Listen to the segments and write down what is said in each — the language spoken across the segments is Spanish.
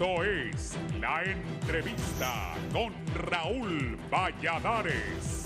Esto es La Entrevista con Raúl Valladares.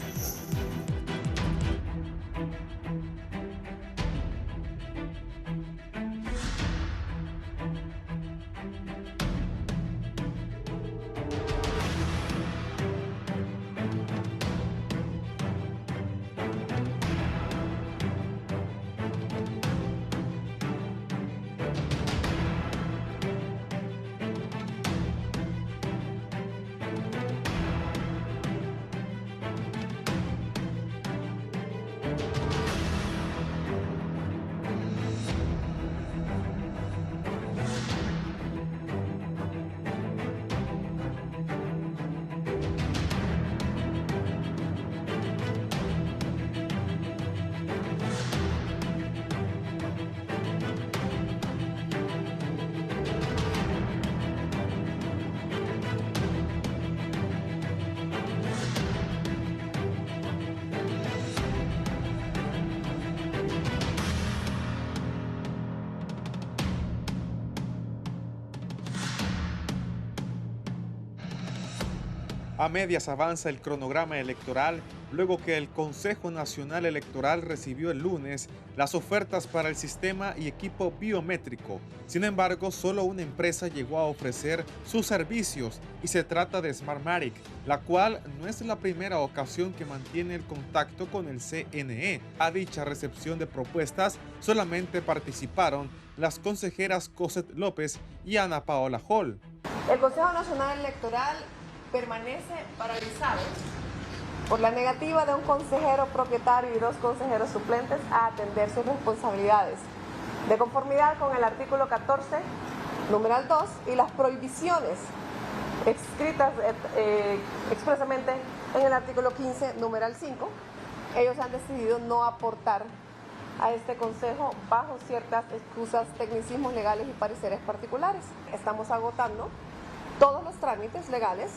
A medias avanza el cronograma electoral luego que el Consejo Nacional Electoral recibió el lunes las ofertas para el sistema y equipo biométrico. Sin embargo, solo una empresa llegó a ofrecer sus servicios y se trata de Smartmatic, la cual no es la primera ocasión que mantiene el contacto con el CNE. A dicha recepción de propuestas solamente participaron las consejeras Cosette López y Ana Paola Hall. El Consejo Nacional Electoral permanece paralizado por la negativa de un consejero propietario y 2 consejeros suplentes a atender sus responsabilidades, de conformidad con el artículo 14, numeral 2, y las prohibiciones escritas expresamente en el artículo 15, numeral 5. Ellos han decidido no aportar a este consejo bajo ciertas excusas, tecnicismos legales y pareceres particulares. Estamos agotando todos los trámites legales.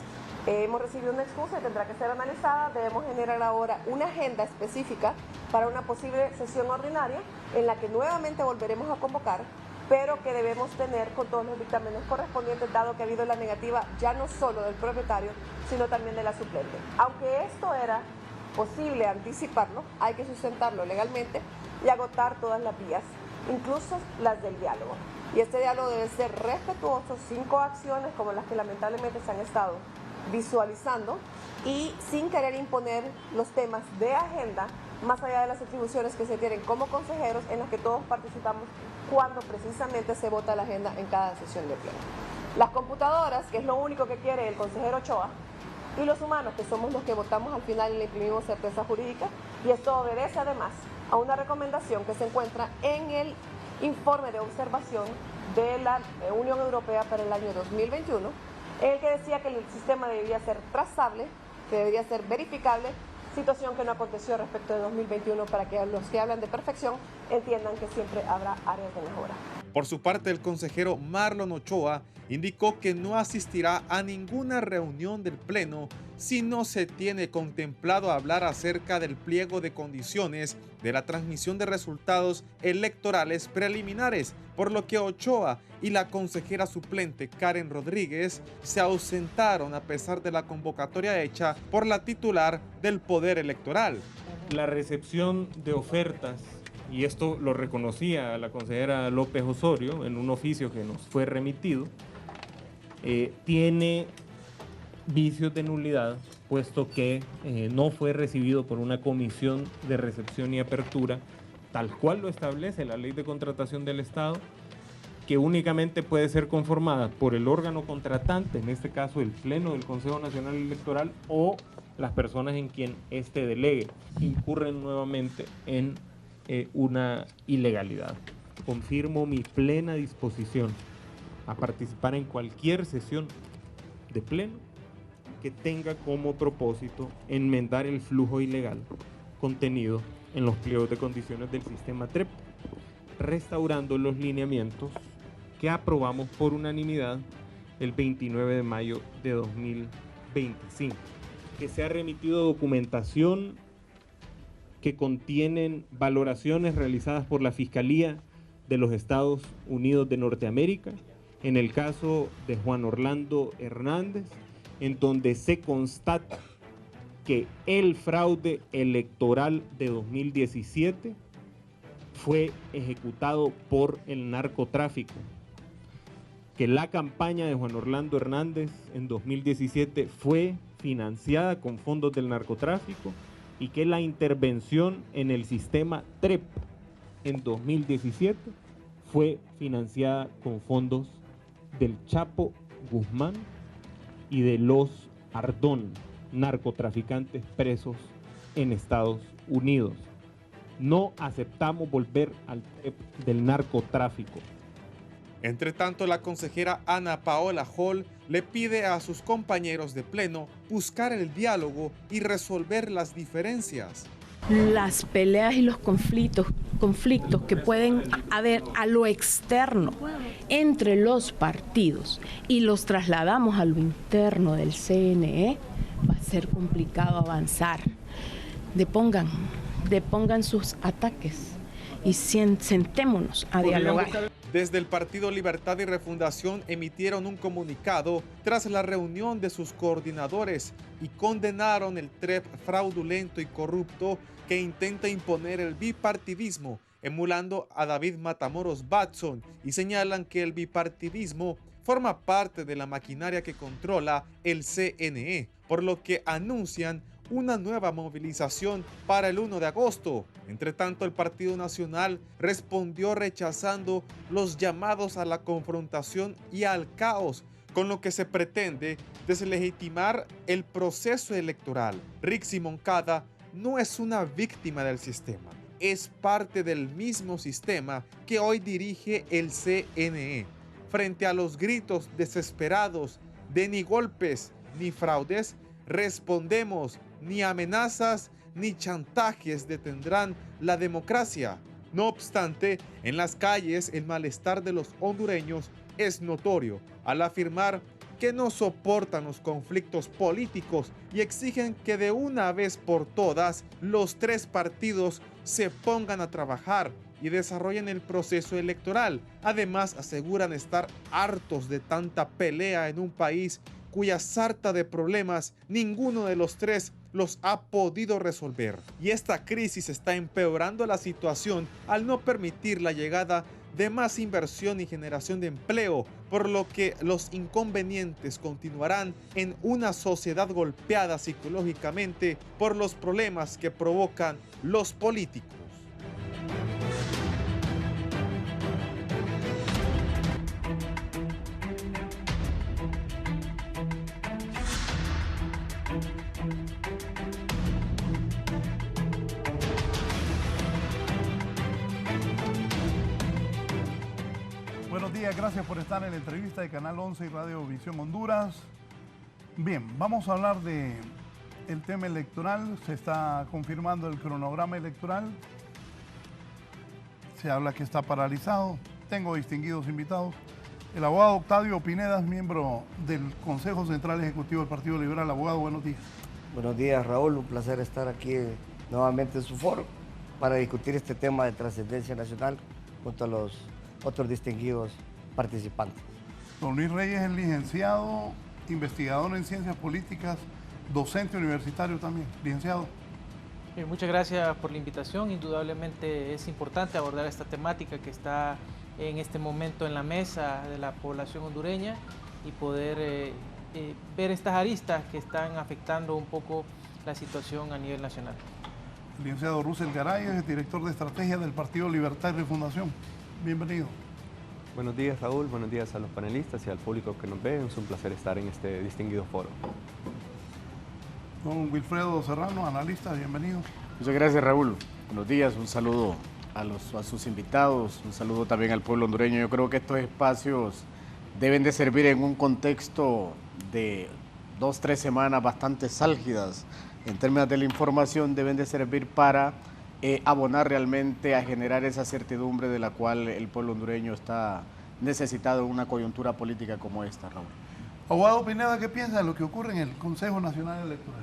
Hemos recibido una excusa y tendrá que ser analizada. Debemos generar ahora una agenda específica para una posible sesión ordinaria en la que nuevamente volveremos a convocar, pero que debemos tener con todos los dictámenes correspondientes, dado que ha habido la negativa ya no solo del propietario, sino también de la suplente. Aunque esto era posible anticiparlo, hay que sustentarlo legalmente y agotar todas las vías, incluso las del diálogo. Y este diálogo debe ser respetuoso, sin coacciones como las que lamentablemente se han estado visualizando, y sin querer imponer los temas de agenda más allá de las atribuciones que se tienen como consejeros, en las que todos participamos cuando precisamente se vota la agenda en cada sesión de pleno. Las computadoras, que es lo único que quiere el consejero Ochoa, y los humanos, que somos los que votamos al final y le imprimimos certeza jurídica, y esto obedece además a una recomendación que se encuentra en el informe de observación de la Unión Europea para el año 2021, en el que decía que el sistema debería ser trazable, que debería ser verificable, situación que no aconteció respecto de 2021, para que los que hablan de perfección entiendan que siempre habrá áreas de mejora. Por su parte, el consejero Marlon Ochoa indicó que no asistirá a ninguna reunión del Pleno si no se tiene contemplado hablar acerca del pliego de condiciones de la transmisión de resultados electorales preliminares, por lo que Ochoa y la consejera suplente Karen Rodríguez se ausentaron a pesar de la convocatoria hecha por la titular del Poder Electoral. La recepción de ofertas, y esto lo reconocía la consejera López Osorio en un oficio que nos fue remitido, tiene vicios de nulidad, puesto que no fue recibido por una comisión de recepción y apertura, tal cual lo establece la Ley de Contratación del Estado, que únicamente puede ser conformada por el órgano contratante, en este caso el Pleno del Consejo Nacional Electoral, o las personas en quien éste delegue. Incurren nuevamente en una ilegalidad. Confirmo mi plena disposición a participar en cualquier sesión de pleno que tenga como propósito enmendar el flujo ilegal contenido en los pliegos de condiciones del sistema TREP, restaurando los lineamientos que aprobamos por unanimidad el 29 de mayo de 2025. Que se ha remitido documentación que contienen valoraciones realizadas por la Fiscalía de los Estados Unidos de Norteamérica en el caso de Juan Orlando Hernández, en donde se constata que el fraude electoral de 2017 fue ejecutado por el narcotráfico, que la campaña de Juan Orlando Hernández en 2017 fue financiada con fondos del narcotráfico y que la intervención en el sistema TREP en 2017 fue financiada con fondos del Chapo Guzmán y de los Ardón, narcotraficantes presos en Estados Unidos. No aceptamos volver al TREP del narcotráfico. Entre tanto, la consejera Ana Paola Hall le pide a sus compañeros de pleno buscar el diálogo y resolver las diferencias. Las peleas y los conflictos que pueden haber a lo externo entre los partidos y los trasladamos a lo interno del CNE, va a ser complicado avanzar. Depongan sus ataques y sentémonos a dialogar. Desde el Partido Libertad y Refundación emitieron un comunicado tras la reunión de sus coordinadores y condenaron el TREP fraudulento y corrupto que intenta imponer el bipartidismo, emulando a David Matamoros Batson, y señalan que el bipartidismo forma parte de la maquinaria que controla el CNE, por lo que anuncian una nueva movilización para el 1 de agosto. Entre tanto, el Partido Nacional respondió rechazando los llamados a la confrontación y al caos, con lo que se pretende deslegitimar el proceso electoral. Rixi Moncada no es una víctima del sistema, es parte del mismo sistema que hoy dirige el CNE. Frente a los gritos desesperados de ni golpes ni fraudes, respondemos: ni amenazas ni chantajes detendrán la democracia. No obstante, en las calles el malestar de los hondureños es notorio al afirmar que no soportan los conflictos políticos y exigen que de una vez por todas los tres partidos se pongan a trabajar y desarrollen el proceso electoral. Además, aseguran estar hartos de tanta pelea en un país cuya sarta de problemas ninguno de los tres los ha podido resolver. Y esta crisis está empeorando la situación al no permitir la llegada de más inversión y generación de empleo, por lo que los inconvenientes continuarán en una sociedad golpeada psicológicamente por los problemas que provocan los políticos. Buenos días, gracias por estar en la entrevista de Canal 11 y Radio Visión Honduras. Bien, vamos a hablar de el tema electoral. Se está confirmando el cronograma electoral. Se habla que está paralizado. Tengo distinguidos invitados. El abogado Octavio Pineda, miembro del Consejo Central Ejecutivo del Partido Liberal. Abogado, buenos días. Buenos días, Raúl. Un placer estar aquí nuevamente en su foro para discutir este tema de trascendencia nacional junto a los otros distinguidos participantes. Don Luis Reyes es licenciado, investigador en ciencias políticas, docente universitario también. Licenciado. Muchas gracias por la invitación. Indudablemente es importante abordar esta temática que está en este momento en la mesa de la población hondureña y poder ver estas aristas que están afectando un poco la situación a nivel nacional. El licenciado Russell Garay es director de estrategia del Partido Libertad y Refundación. Bienvenido. Buenos días, Raúl. Buenos días a los panelistas y al público que nos ve. Es un placer estar en este distinguido foro. Don Wilfredo Serrano, analista, bienvenido. Muchas gracias, Raúl. Buenos días, un saludo a sus invitados, un saludo también al pueblo hondureño. Yo creo que estos espacios deben de servir en un contexto de 2-3 semanas bastante álgidas en términos de la información, deben de servir para abonar realmente a generar esa certidumbre de la cual el pueblo hondureño está necesitado en una coyuntura política como esta, Raúl. Abogado Pineda, ¿qué piensa de lo que ocurre en el Consejo Nacional Electoral?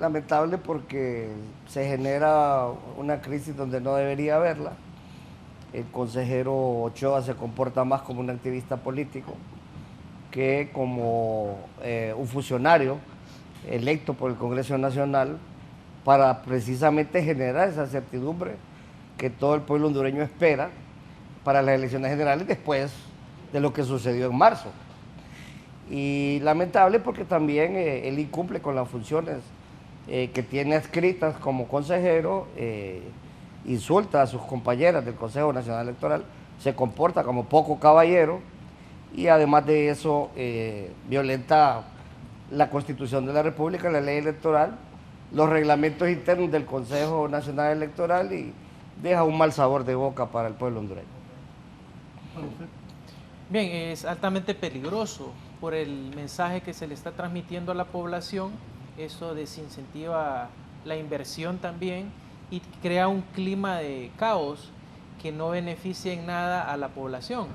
Lamentable porque se genera una crisis donde no debería haberla. el consejero Ochoa se comporta más como un activista político que como un funcionario electo por el Congreso Nacional para precisamente generar esa certidumbre que todo el pueblo hondureño espera para las elecciones generales después de lo que sucedió en marzo. Y lamentable porque también él incumple con las funciones que tiene adscritas como consejero, insulta a sus compañeras del Consejo Nacional Electoral, se comporta como poco caballero y además de eso violenta la Constitución de la República, la ley electoral, los reglamentos internos del Consejo Nacional Electoral y deja un mal sabor de boca para el pueblo hondureño. Bien, es altamente peligroso por el mensaje que se le está transmitiendo a la población. Eso desincentiva la inversión también y crea un clima de caos que no beneficia en nada a la población.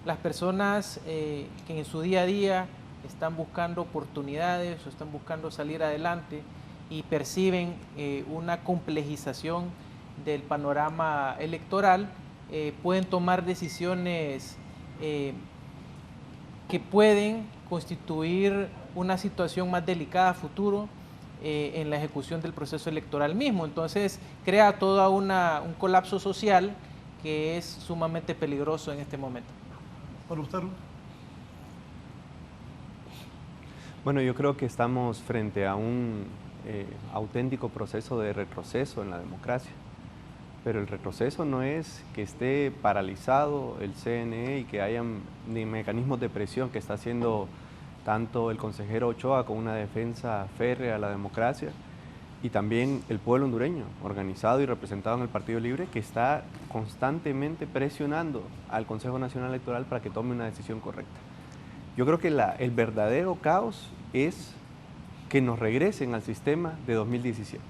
Las personas que en su día a día están buscando oportunidades o están buscando salir adelante y perciben una complejización del panorama electoral, pueden tomar decisiones que pueden constituir una situación más delicada a futuro en la ejecución del proceso electoral mismo. Entonces crea todo un colapso social que es sumamente peligroso en este momento. ¿Para usted? Bueno, yo creo que estamos frente a un auténtico proceso de retroceso en la democracia. Pero el retroceso no es que esté paralizado el CNE y que hayan ni mecanismos de presión que está haciendo tanto el consejero Ochoa con una defensa férrea a la democracia y también el pueblo hondureño, organizado y representado en el Partido Libre, que está constantemente presionando al Consejo Nacional Electoral para que tome una decisión correcta. Yo creo que el verdadero caos es que nos regresen al sistema de 2017,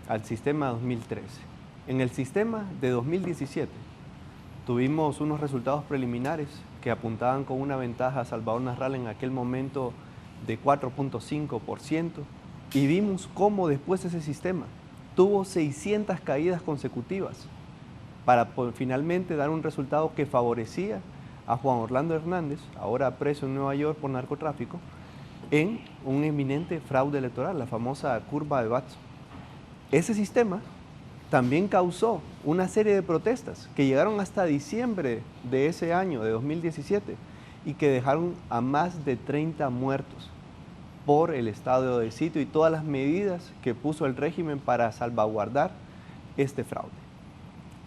al sistema 2013. En el sistema de 2017 tuvimos unos resultados preliminares que apuntaban con una ventaja a Salvador Narral en aquel momento de 4.5% y vimos cómo después ese sistema tuvo 600 caídas consecutivas para finalmente dar un resultado que favorecía a Juan Orlando Hernández, ahora preso en Nueva York por narcotráfico, en un eminente fraude electoral, la famosa curva de Watson. Ese sistema también causó una serie de protestas que llegaron hasta diciembre de ese año, de 2017, y que dejaron a más de 30 muertos por el estado de sitio y todas las medidas que puso el régimen para salvaguardar este fraude.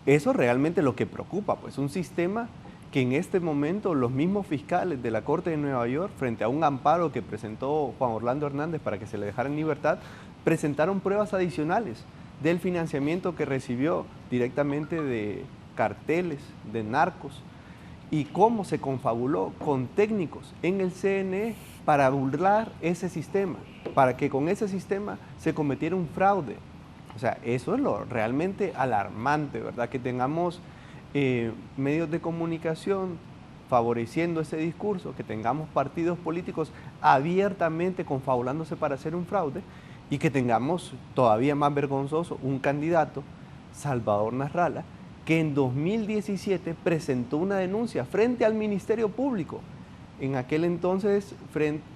Eso es realmente lo que preocupa, pues un sistema que en este momento los mismos fiscales de la Corte de Nueva York, frente a un amparo que presentó Juan Orlando Hernández para que se le dejara en libertad, presentaron pruebas adicionales del financiamiento que recibió directamente de carteles, de narcos, y cómo se confabuló con técnicos en el CNE para burlar ese sistema, para que con ese sistema se cometiera un fraude. O sea, eso es lo realmente alarmante, ¿verdad? Que tengamos medios de comunicación favoreciendo ese discurso, que tengamos partidos políticos abiertamente confabulándose para hacer un fraude, y que tengamos, todavía más vergonzoso, un candidato, Salvador Narrala, que en 2017 presentó una denuncia frente al Ministerio Público, en aquel entonces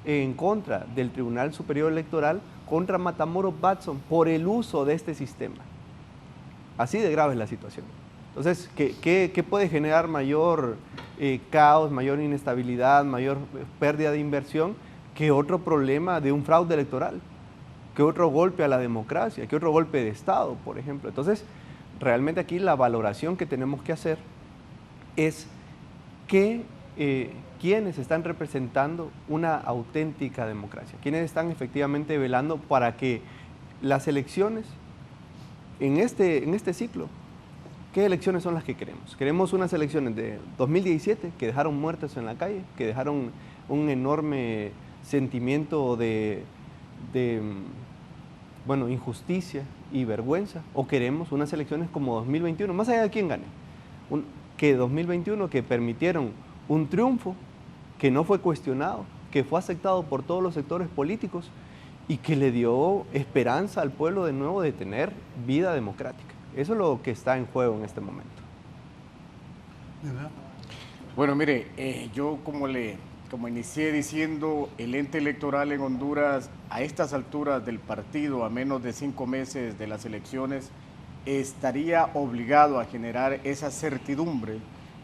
en contra del Tribunal Superior Electoral, contra Matamoros Watson, por el uso de este sistema. Así de grave es la situación. Entonces, ¿qué puede generar mayor caos, mayor inestabilidad, mayor pérdida de inversión que otro problema de un fraude electoral? Que otro golpe a la democracia, que otro golpe de Estado, por ejemplo. Entonces, realmente aquí la valoración que tenemos que hacer es que quienes están representando una auténtica democracia, quienes están efectivamente velando para que las elecciones en este ciclo, ¿qué elecciones son las que queremos? Queremos unas elecciones de 2017 que dejaron muertos en la calle, que dejaron un enorme sentimiento de injusticia y vergüenza, o queremos unas elecciones como 2021, más allá de quién gane, que 2021 que permitieron un triunfo que no fue cuestionado, que fue aceptado por todos los sectores políticos y que le dio esperanza al pueblo de nuevo de tener vida democrática. Eso es lo que está en juego en este momento. Bueno, mire, yo como inicié diciendo, el ente electoral en Honduras, a estas alturas del partido, a menos de 5 meses de las elecciones, estaría obligado a generar esa certidumbre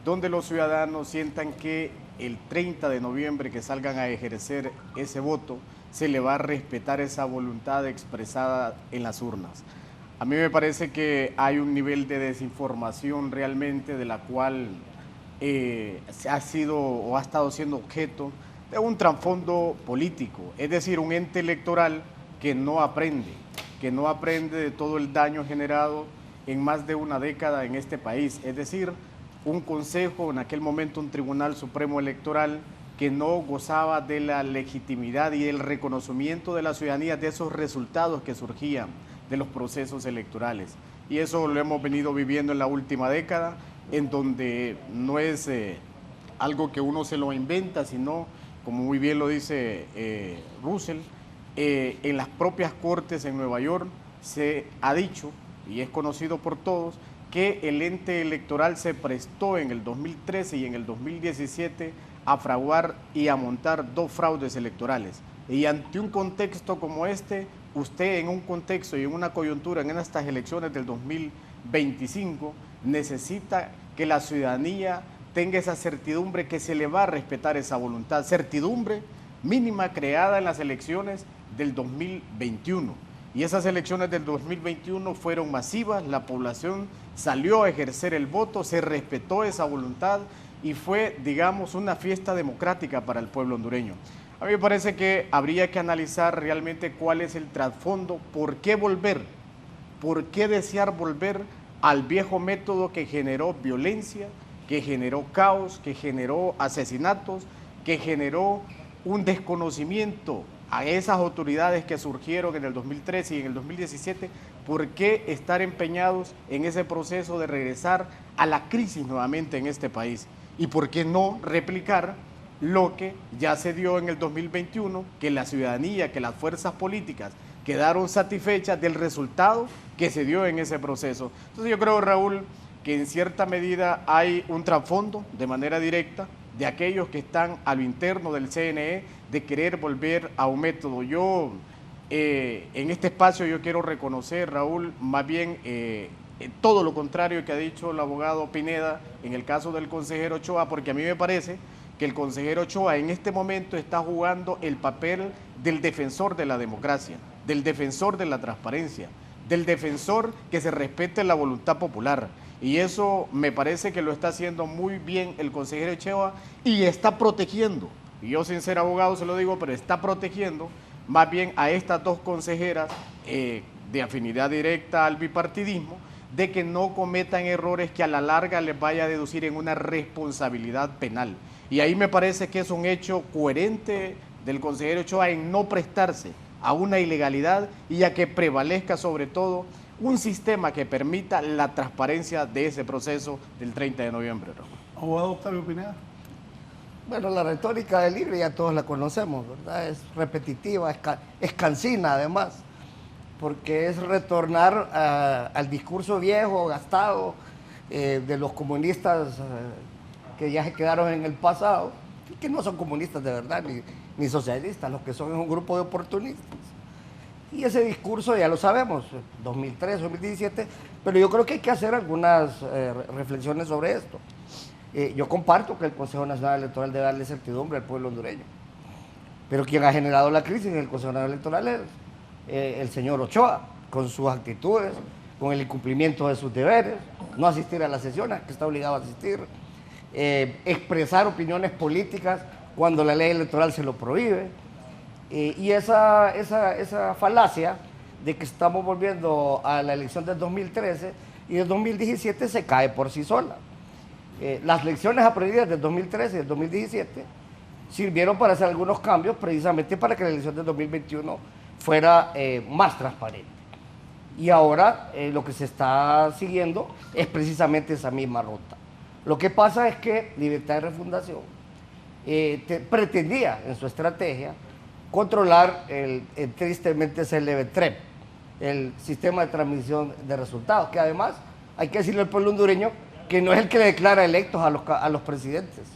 donde los ciudadanos sientan que el 30 de noviembre que salgan a ejercer ese voto, se le va a respetar esa voluntad expresada en las urnas. A mí me parece que hay un nivel de desinformación realmente de la cual ha sido o ha estado siendo objeto de un trasfondo político, es decir, un ente electoral que no aprende de todo el daño generado en más de una década en este país, es decir, un consejo, en aquel momento un Tribunal Supremo Electoral que no gozaba de la legitimidad y el reconocimiento de la ciudadanía de esos resultados que surgían de los procesos electorales. Y eso lo hemos venido viviendo en la última década, en donde no es algo que uno se lo inventa, sino, como muy bien lo dice Russell, en las propias cortes en Nueva York se ha dicho, y es conocido por todos, que el ente electoral se prestó en el 2013 y en el 2017 a fraguar y a montar 2 fraudes electorales. Y ante un contexto como este, usted en un contexto y en una coyuntura en estas elecciones del 2025 necesita que la ciudadanía tenga esa certidumbre que se le va a respetar esa voluntad, certidumbre mínima creada en las elecciones del 2021. Y esas elecciones del 2021 fueron masivas, la población salió a ejercer el voto, se respetó esa voluntad y fue, digamos, una fiesta democrática para el pueblo hondureño. A mí me parece que habría que analizar realmente cuál es el trasfondo, por qué volver, por qué desear volver al viejo método que generó violencia, que generó caos, que generó asesinatos, que generó un desconocimiento a esas autoridades que surgieron en el 2013 y en el 2017, ¿por qué estar empeñados en ese proceso de regresar a la crisis nuevamente en este país? ¿Y por qué no replicar lo que ya se dio en el 2021, que la ciudadanía, que las fuerzas políticas quedaron satisfechas del resultado que se dio en ese proceso? Entonces yo creo, Raúl, que en cierta medida hay un trasfondo de manera directa de aquellos que están a lo interno del CNE de querer volver a un método. Yo, en este espacio yo quiero reconocer, Raúl, más bien todo lo contrario que ha dicho el abogado Pineda en el caso del consejero Ochoa, porque a mí me parece que el consejero Ochoa en este momento está jugando el papel del defensor de la democracia, del defensor de la transparencia, del defensor que se respete la voluntad popular. Y eso me parece que lo está haciendo muy bien el consejero Ochoa y está protegiendo, y yo sin ser abogado se lo digo, pero está protegiendo más bien a estas 2 consejeras de afinidad directa al bipartidismo, de que no cometan errores que a la larga les vaya a deducir en una responsabilidad penal. Y ahí me parece que es un hecho coherente del consejero Ochoa en no prestarse a una ilegalidad y a que prevalezca sobre todo un sistema que permita la transparencia de ese proceso del 30 de noviembre. Abogado Octavio Pineda. Bueno, la retórica del libre ya todos la conocemos, ¿verdad? Es repetitiva, es cansina además, porque es retornar al discurso viejo, gastado, de los comunistas que ya se quedaron en el pasado, y que no son comunistas de verdad, ni socialistas, los que son es un grupo de oportunistas. Y ese discurso ya lo sabemos, 2003, 2017, pero yo creo que hay que hacer algunas reflexiones sobre esto. Yo comparto que el Consejo Nacional Electoral debe darle certidumbre al pueblo hondureño, pero quien ha generado la crisis en el Consejo Nacional Electoral es el señor Ochoa, con sus actitudes, con el incumplimiento de sus deberes, no asistir a las sesiones, que está obligado a asistir, expresar opiniones políticas cuando la ley electoral se lo prohíbe, y esa falacia de que estamos volviendo a la elección del 2013 y del 2017 se cae por sí sola. Las lecciones aprendidas del 2013 y del 2017 sirvieron para hacer algunos cambios precisamente para que la elección del 2021 fuera más transparente. Y ahora lo que se está siguiendo es precisamente esa misma ruta. Lo que pasa es que Libertad de Refundación pretendía en su estrategia controlar el tristemente célebre TREP, el sistema de transmisión de resultados, que además hay que decirle al pueblo hondureño que no es el que le declara electos a los presidentes.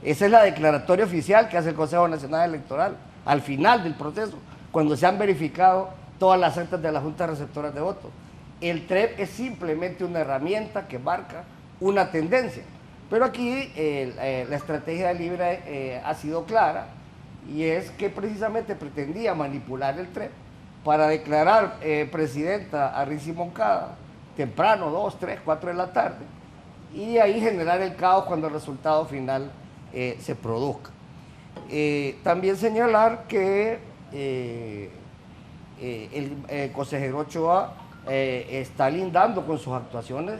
Esa es la declaratoria oficial que hace el Consejo Nacional Electoral al final del proceso, cuando se han verificado todas las actas de la Junta Receptora de Votos. El TREP es simplemente una herramienta que marca una tendencia. Pero aquí la estrategia de Libre ha sido clara, y es que precisamente pretendía manipular el TREP para declarar presidenta a Rizzi Moncada temprano, 2, 3, 4 de la tarde, y ahí generar el caos cuando el resultado final se produzca. También señalar que el consejero Ochoa está lindando con sus actuaciones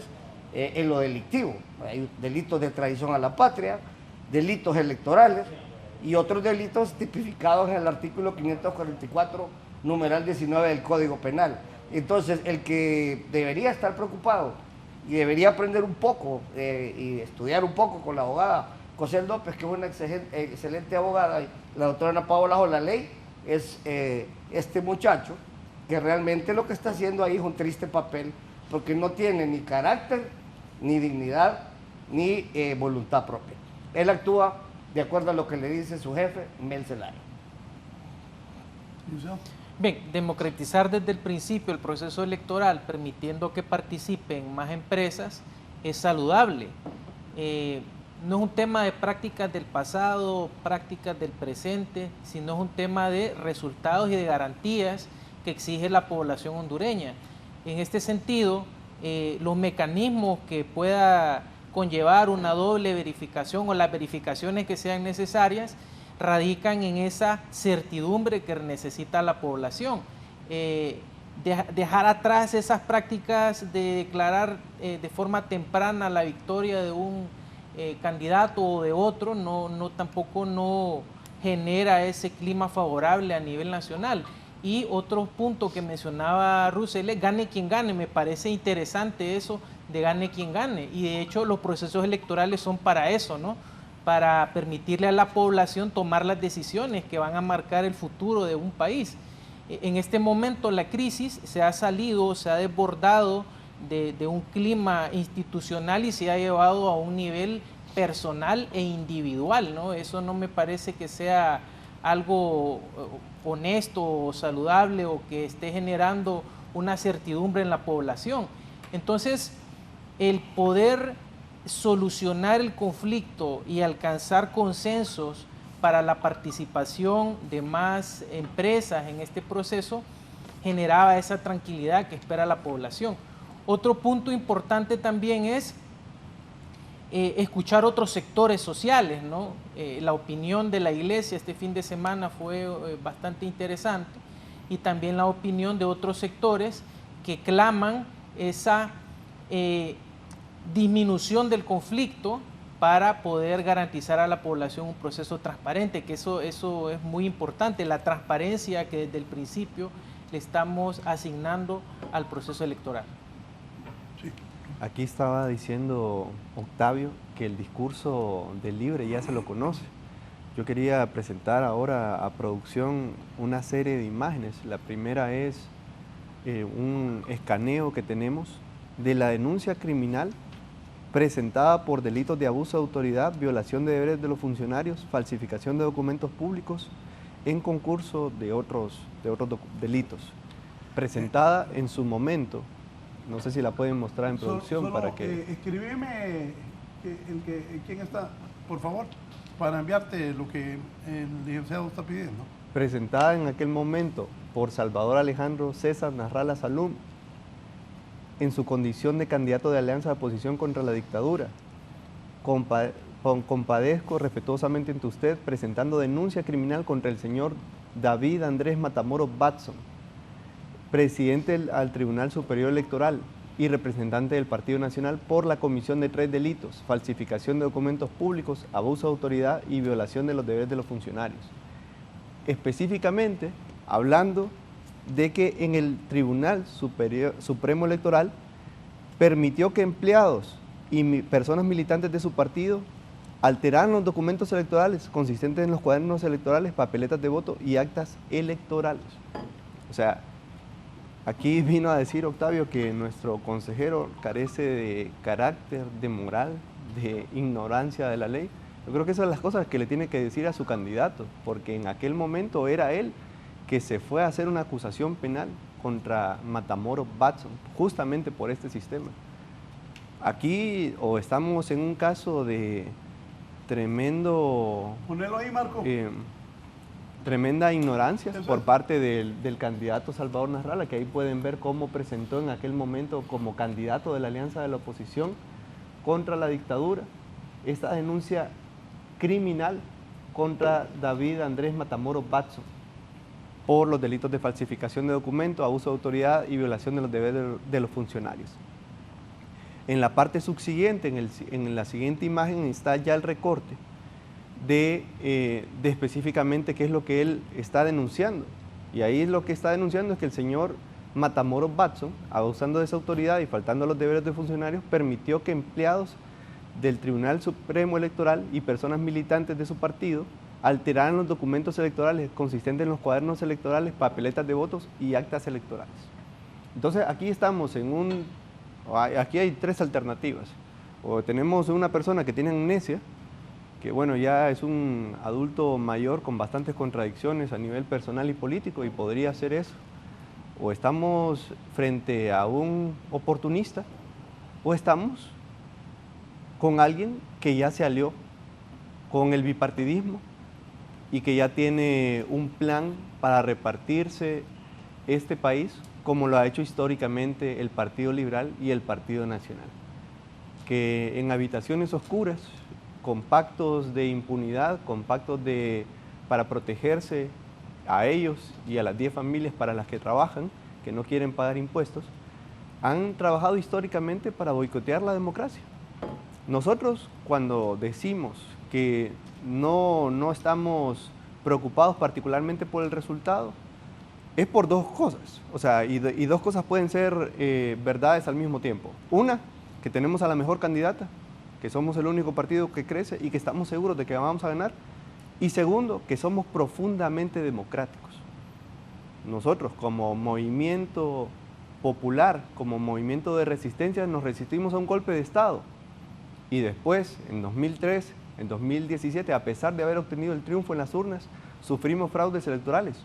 en lo delictivo. Hay delitos de traición a la patria, delitos electorales y otros delitos tipificados en el artículo 544, numeral 19 del Código Penal. Entonces, el que debería estar preocupado y debería aprender un poco y estudiar un poco con la abogada Cosel López, que es una excelente abogada, y la doctora Ana Paola Jolaley, es este muchacho que realmente lo que está haciendo ahí es un triste papel, porque no tiene ni carácter, ni dignidad, ni voluntad propia. Él actúa de acuerdo a lo que le dice su jefe, Mel Zelaya. Bien, democratizar desde el principio el proceso electoral, permitiendo que participen más empresas, es saludable. No es un tema de prácticas del pasado, prácticas del presente, sino es un tema de resultados y de garantías que exige la población hondureña. En este sentido, los mecanismos que pueda conllevar una doble verificación o las verificaciones que sean necesarias radican en esa certidumbre que necesita la población. Dejar atrás esas prácticas de declarar de forma temprana la victoria de un candidato o de otro tampoco no genera ese clima favorable a nivel nacional. Y otro punto que mencionaba Russell es gane quien gane. Me parece interesante eso de gane quien gane, y de hecho los procesos electorales son para eso, ¿no? Para permitirle a la población tomar las decisiones que van a marcar el futuro de un país. En este momento la crisis se ha desbordado de un clima institucional y se ha llevado a un nivel personal e individual, ¿no? Eso no me parece que sea algo honesto o saludable o que esté generando una certidumbre en la población. Entonces, el poder solucionar el conflicto y alcanzar consensos para la participación de más empresas en este proceso generaba esa tranquilidad que espera la población. Otro punto importante también es escuchar otros sectores sociales, ¿no? La opinión de la iglesia este fin de semana fue bastante interesante, y también la opinión de otros sectores que claman esa disminución del conflicto para poder garantizar a la población un proceso transparente, que eso es muy importante, la transparencia que desde el principio le estamos asignando al proceso electoral. Sí. Aquí estaba diciendo Octavio que el discurso del Libre ya se lo conoce. Yo quería presentar ahora a producción una serie de imágenes. La primera es un escaneo que tenemos de la denuncia criminal presentada por delitos de abuso de autoridad, violación de deberes de los funcionarios, falsificación de documentos públicos en concurso de otros delitos. Presentada en su momento, no sé si la pueden mostrar en producción solo para que... escríbeme quién está, por favor, para enviarte lo que el licenciado está pidiendo. Presentada en aquel momento por Salvador Alejandro César Narrala Salum, en su condición de candidato de alianza de oposición contra la dictadura. Compadezco respetuosamente ante usted presentando denuncia criminal contra el señor David Andrés Matamoros Batson, presidente al Tribunal Superior Electoral y representante del Partido Nacional por la comisión de 3 delitos: falsificación de documentos públicos, abuso de autoridad y violación de los deberes de los funcionarios. Específicamente hablando de que en el Tribunal Supremo Electoral permitió que empleados y personas militantes de su partido alteraran los documentos electorales consistentes en los cuadernos electorales, papeletas de voto y actas electorales. O sea, Aquí vino a decir Octavio que nuestro consejero carece de carácter, de moral, de ignorancia de la ley. Yo creo que esas son las cosas que le tiene que decir a su candidato, porque en aquel momento era él que se fue a hacer una acusación penal contra Matamoros Batson, justamente por este sistema. Aquí o estamos en un caso de tremendo... Ponelo ahí, Marco. Tremenda ignorancia por parte del candidato Salvador Nasralla, que ahí pueden ver cómo presentó en aquel momento como candidato de la Alianza de la Oposición contra la dictadura esta denuncia criminal contra David Andrés Matamoros Batson por los delitos de falsificación de documentos, abuso de autoridad y violación de los deberes de los funcionarios. En la parte subsiguiente, en la siguiente imagen, está ya el recorte de específicamente qué es lo que él está denunciando. Y ahí lo que está denunciando es que el señor Matamoros Batson, abusando de esa autoridad y faltando a los deberes de funcionarios, permitió que empleados del Tribunal Supremo Electoral y personas militantes de su partido alteraran los documentos electorales consistentes en los cuadernos electorales, papeletas de votos y actas electorales. Entonces aquí estamos aquí hay tres alternativas. O tenemos una persona que tiene amnesia, que bueno, ya es un adulto mayor con bastantes contradicciones a nivel personal y político y podría hacer eso. O estamos frente a un oportunista, o estamos con alguien que ya se alió con el bipartidismo y que ya tiene un plan para repartirse este país como lo ha hecho históricamente el Partido Liberal y el Partido Nacional, que en habitaciones oscuras, con pactos de impunidad, con pactos para protegerse a ellos y a las 10 familias para las que trabajan, que no quieren pagar impuestos, han trabajado históricamente para boicotear la democracia. Nosotros, cuando decimos que no estamos preocupados particularmente por el resultado, es por dos cosas, o sea, y dos cosas pueden ser verdades al mismo tiempo. Una, que tenemos a la mejor candidata, que somos el único partido que crece y que estamos seguros de que vamos a ganar. Y segundo, que somos profundamente democráticos. Nosotros, como movimiento popular, como movimiento de resistencia, nos resistimos a un golpe de Estado. Y después, en 2003, en 2017, a pesar de haber obtenido el triunfo en las urnas, sufrimos fraudes electorales.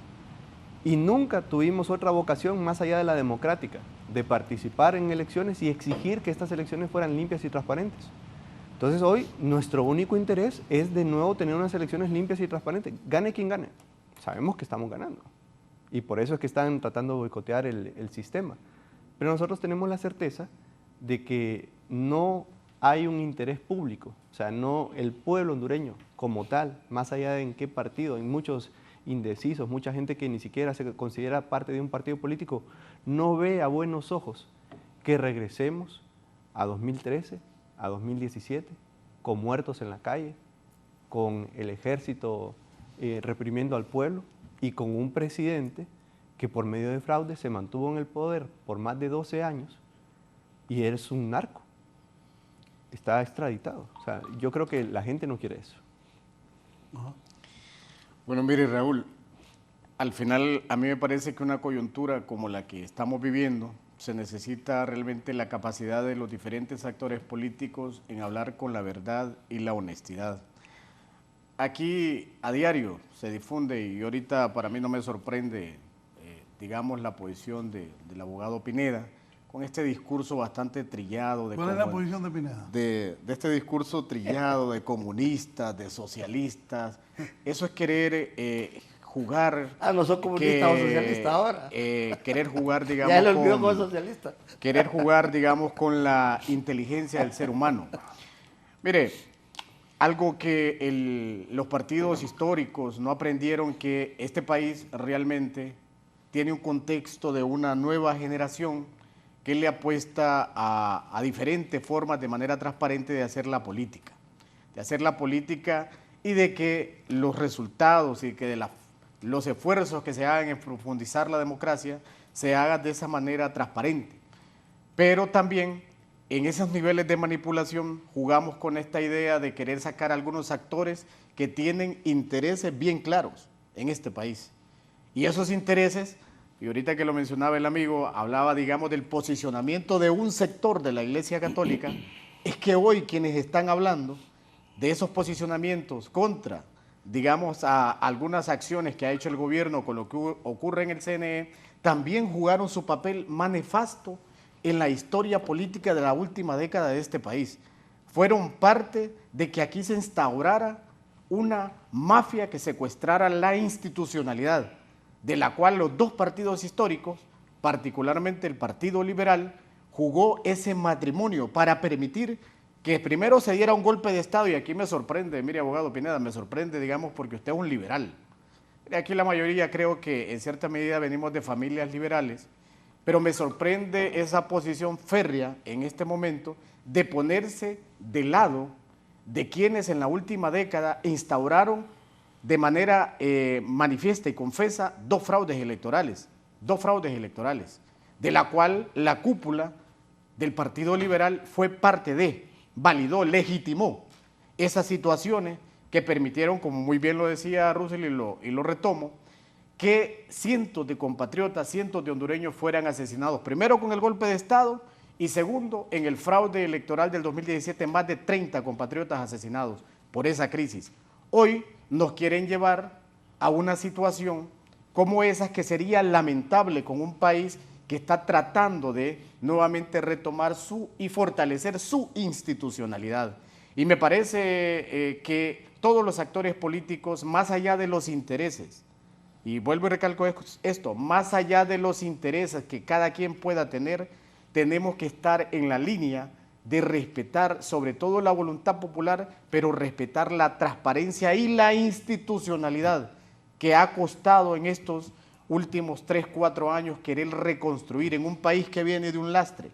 Y nunca tuvimos otra vocación más allá de la democrática, de participar en elecciones y exigir que estas elecciones fueran limpias y transparentes. Entonces hoy nuestro único interés es de nuevo tener unas elecciones limpias y transparentes. Gane quien gane. Sabemos que estamos ganando. Y por eso es que están tratando de boicotear el sistema. Pero nosotros tenemos la certeza de que no hay un interés público. O sea, no el pueblo hondureño como tal, más allá de en qué partido, hay muchos indecisos, mucha gente que ni siquiera se considera parte de un partido político, no ve a buenos ojos que regresemos a 2013, a 2017, con muertos en la calle, con el ejército reprimiendo al pueblo y con un presidente que por medio de fraude se mantuvo en el poder por más de 12 años y es un narco. Está extraditado. O sea, yo creo que la gente no quiere eso. Bueno, mire, Raúl, al final a mí me parece que una coyuntura como la que estamos viviendo, se necesita realmente la capacidad de los diferentes actores políticos en hablar con la verdad y la honestidad. Aquí a diario se difunde, y ahorita para mí no me sorprende, digamos, la posición del abogado Pineda, con este discurso bastante trillado. ¿Cuál es la posición de Pineda? De este discurso trillado de comunistas, de socialistas. Eso es querer jugar... no son comunistas o socialistas ahora. Querer jugar, digamos... Ya lo olvidó como socialista. Querer jugar, digamos, con la inteligencia del ser humano. Mire, algo que los partidos históricos no aprendieron, que este país realmente tiene un contexto de una nueva generación que le apuesta a diferentes formas de manera transparente de hacer la política. De hacer la política y de que los resultados y que de los esfuerzos que se hagan en profundizar la democracia se hagan de esa manera transparente. Pero también en esos niveles de manipulación jugamos con esta idea de querer sacar a algunos actores que tienen intereses bien claros en este país. Y esos intereses y ahorita que lo mencionaba el amigo, hablaba, digamos, del posicionamiento de un sector de la Iglesia Católica, es que hoy quienes están hablando de esos posicionamientos contra, digamos, a algunas acciones que ha hecho el gobierno con lo que ocurre en el CNE, también jugaron su papel más nefasto en la historia política de la última década de este país. Fueron parte de que aquí se instaurara una mafia que secuestrara la institucionalidad, de la cual los dos partidos históricos, particularmente el Partido Liberal, jugó ese matrimonio para permitir que primero se diera un golpe de Estado, y aquí me sorprende, mire, abogado Pineda, me sorprende, digamos, porque usted es un liberal. Aquí la mayoría creo que en cierta medida venimos de familias liberales, pero me sorprende esa posición férrea en este momento de ponerse de lado de quienes en la última década instauraron de manera manifiesta y confesa dos fraudes electorales, de la cual la cúpula del Partido Liberal fue parte de, validó, legitimó esas situaciones que permitieron, como muy bien lo decía Russell y lo retomo, que cientos de compatriotas, cientos de hondureños fueran asesinados, primero con el golpe de Estado y segundo en el fraude electoral del 2017, más de 30 compatriotas asesinados por esa crisis. Hoy nos quieren llevar a una situación como esa que sería lamentable con un país que está tratando de nuevamente retomar y fortalecer su institucionalidad. Y me parece que todos los actores políticos, más allá de los intereses, y vuelvo y recalco esto, más allá de los intereses que cada quien pueda tener, tenemos que estar en la línea de respetar sobre todo la voluntad popular, pero respetar la transparencia y la institucionalidad que ha costado en estos últimos 3, 4 años querer reconstruir en un país que viene de un lastre,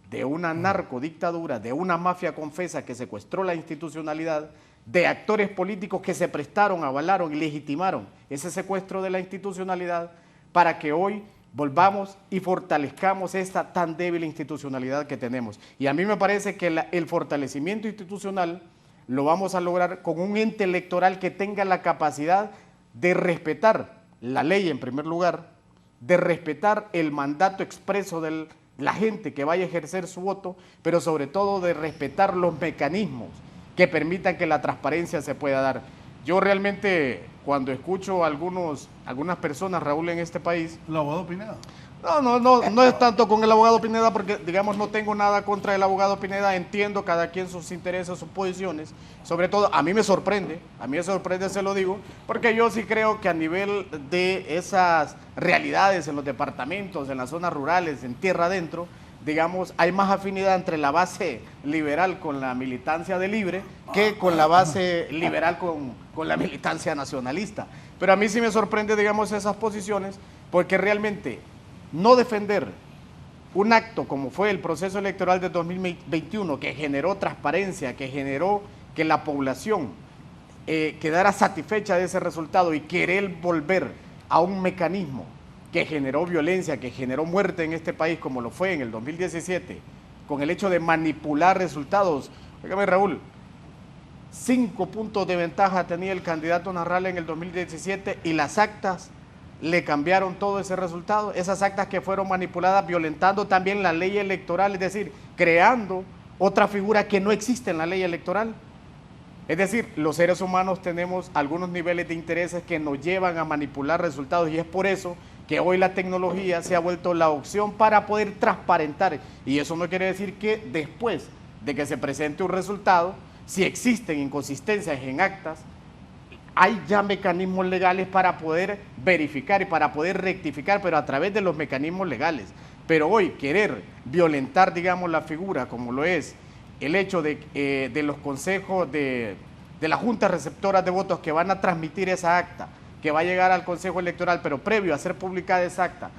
de una narcodictadura, de una mafia confesa que secuestró la institucionalidad, de actores políticos que se prestaron, avalaron y legitimaron ese secuestro de la institucionalidad para que hoy volvamos y fortalezcamos esta tan débil institucionalidad que tenemos. Y a mí me parece que el fortalecimiento institucional lo vamos a lograr con un ente electoral que tenga la capacidad de respetar la ley en primer lugar, de respetar el mandato expreso de la gente que vaya a ejercer su voto, pero sobre todo de respetar los mecanismos que permitan que la transparencia se pueda dar. Yo realmente, cuando escucho a algunas personas, Raúl, en este país... ¿El abogado Pineda? No es tanto con el abogado Pineda, porque, digamos, no tengo nada contra el abogado Pineda, entiendo cada quien sus intereses, sus posiciones, sobre todo, a mí me sorprende, se lo digo, porque yo sí creo que a nivel de esas realidades en los departamentos, en las zonas rurales, en tierra adentro, digamos, hay más afinidad entre la base liberal con la militancia de Libre que con la base liberal con la militancia nacionalista. Pero a mí sí me sorprende, digamos, esas posiciones, porque realmente no defender un acto como fue el proceso electoral de 2021, que generó transparencia, que generó que la población quedara satisfecha de ese resultado y querer volver a un mecanismo que generó violencia, que generó muerte en este país, como lo fue en el 2017, con el hecho de manipular resultados. Óigame, Raúl, 5 puntos de ventaja tenía el candidato Narral en el 2017 y las actas le cambiaron todo ese resultado. Esas actas que fueron manipuladas, violentando también la ley electoral, es decir, creando otra figura que no existe en la ley electoral. Es decir, los seres humanos tenemos algunos niveles de intereses que nos llevan a manipular resultados y es por eso que hoy la tecnología se ha vuelto la opción para poder transparentar. Y eso no quiere decir que después de que se presente un resultado, si existen inconsistencias en actas, hay ya mecanismos legales para poder verificar y para poder rectificar, pero a través de los mecanismos legales. Pero hoy querer violentar, digamos, la figura como lo es el hecho de los consejos de las juntas receptoras de votos que van a transmitir esa acta, que va a llegar al Consejo Electoral, pero previo a ser publicada esa acta,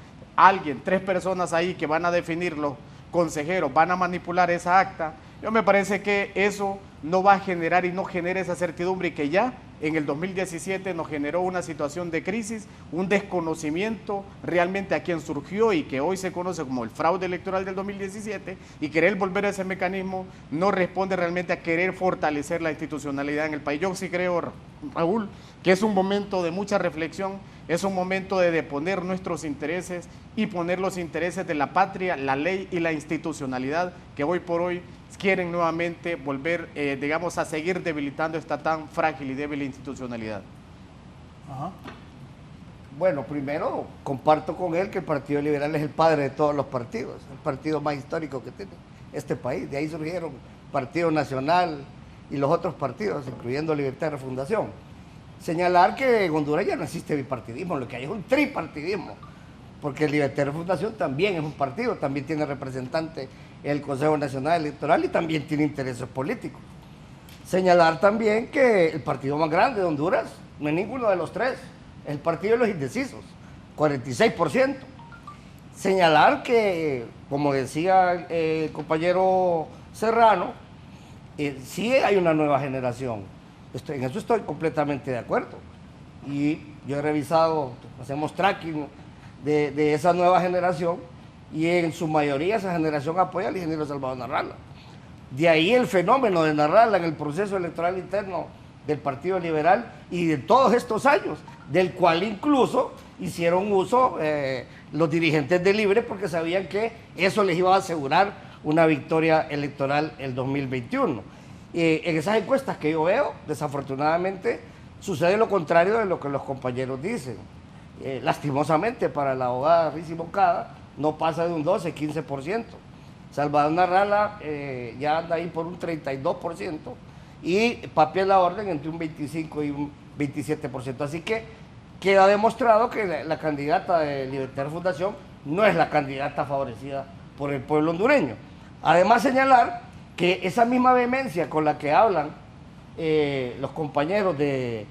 3 personas ahí que van a definir los consejeros, van a manipular esa acta. Yo me parece que eso no va a generar y no genera esa certidumbre y que ya en el 2017 nos generó una situación de crisis, un desconocimiento realmente a quien surgió y que hoy se conoce como el fraude electoral del 2017 y querer volver a ese mecanismo no responde realmente a querer fortalecer la institucionalidad en el país. Yo sí creo, Raúl, que es un momento de mucha reflexión Es un momento de deponer nuestros intereses y poner los intereses de la patria, la ley y la institucionalidad que hoy por hoy quieren nuevamente volver, digamos, a seguir debilitando esta tan frágil y débil institucionalidad. Ajá. Bueno, primero comparto con él que el Partido Liberal es el padre de todos los partidos, el partido más histórico que tiene este país. De ahí surgieron Partido Nacional y los otros partidos, incluyendo Libertad y Refundación. Señalar que en Honduras ya no existe bipartidismo, lo que hay es un tripartidismo, porque Libertad y Refundación también es un partido, también tiene representante en el Consejo Nacional Electoral y también tiene intereses políticos. Señalar también que el partido más grande de Honduras no es ninguno de los tres, es el partido de los indecisos, 46%. Señalar que, como decía el compañero Serrano, sí hay una nueva generación. En eso estoy completamente de acuerdo. Y yo he revisado, hacemos tracking de esa nueva generación y en su mayoría esa generación apoya al ingeniero Salvador Narrala. De ahí el fenómeno de Narrala en el proceso electoral interno del Partido Liberal y de todos estos años, del cual incluso hicieron uso los dirigentes de Libre porque sabían que eso les iba a asegurar una victoria electoral el 2021. En esas encuestas que yo veo, desafortunadamente, sucede lo contrario de lo que los compañeros dicen. Lastimosamente para la abogada Rizzi Moncada no pasa de un 12-15%. Salvador Narrala ya anda ahí por un 32% y Papi a la orden entre un 25 y un 27%. Así que queda demostrado que la candidata de Libertad y Fundación no es la candidata favorecida por el pueblo hondureño. Además señalar que esa misma vehemencia con la que hablan los compañeros de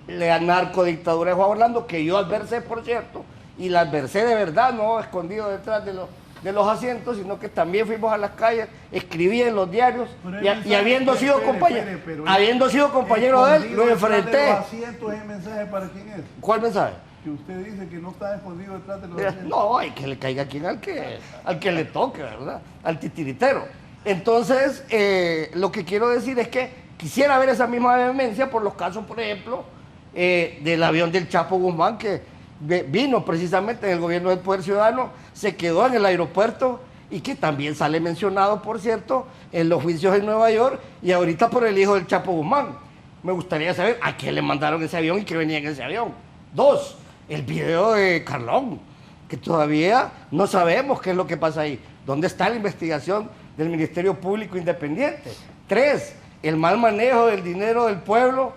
la narcodictadura de Juan Orlando, que yo adversé, por cierto, y la adversé de verdad, no escondido detrás de los asientos, sino que también fuimos a las calles, escribí en los diarios, y habiendo sido compañero de él, lo enfrenté. De los asientos, ¿el mensaje para quién es? ¿Cuál mensaje? Que usted dice que no está escondido detrás de los asientos. No, hay que le caiga quien al que le toque, ¿verdad? Al titiritero. Entonces, lo que quiero decir es que quisiera ver esa misma vehemencia por los casos, por ejemplo, del avión del Chapo Guzmán, que vino precisamente en el gobierno del Poder Ciudadano, se quedó en el aeropuerto y que también sale mencionado, por cierto, en los juicios en Nueva York y ahorita por el hijo del Chapo Guzmán. Me gustaría saber a qué le mandaron ese avión y qué venía en ese avión. 2, el video de Carlón, que todavía no sabemos qué es lo que pasa ahí. ¿Dónde está la investigación del Ministerio Público Independiente? 3, el mal manejo del dinero del pueblo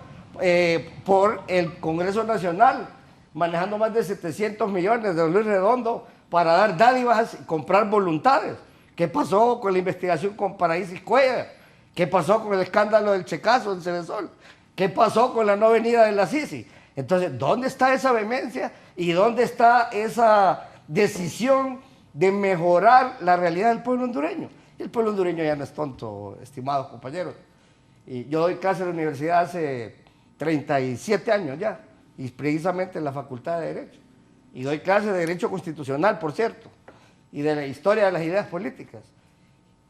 por el Congreso Nacional, manejando más de 700 millones de Luis Redondo para dar dádivas y comprar voluntades. ¿Qué pasó con la investigación con Paraíso Cuellar? ¿Qué pasó con el escándalo del checazo en Cedesol? ¿Qué pasó con la no venida de la Sisi? Entonces, ¿dónde está esa vehemencia y dónde está esa decisión de mejorar la realidad del pueblo hondureño? El pueblo hondureño ya no es tonto, estimados compañeros. Y yo doy clase en la universidad hace 37 años ya, y precisamente en la Facultad de Derecho. Y doy clases de Derecho Constitucional, por cierto, y de la historia de las ideas políticas.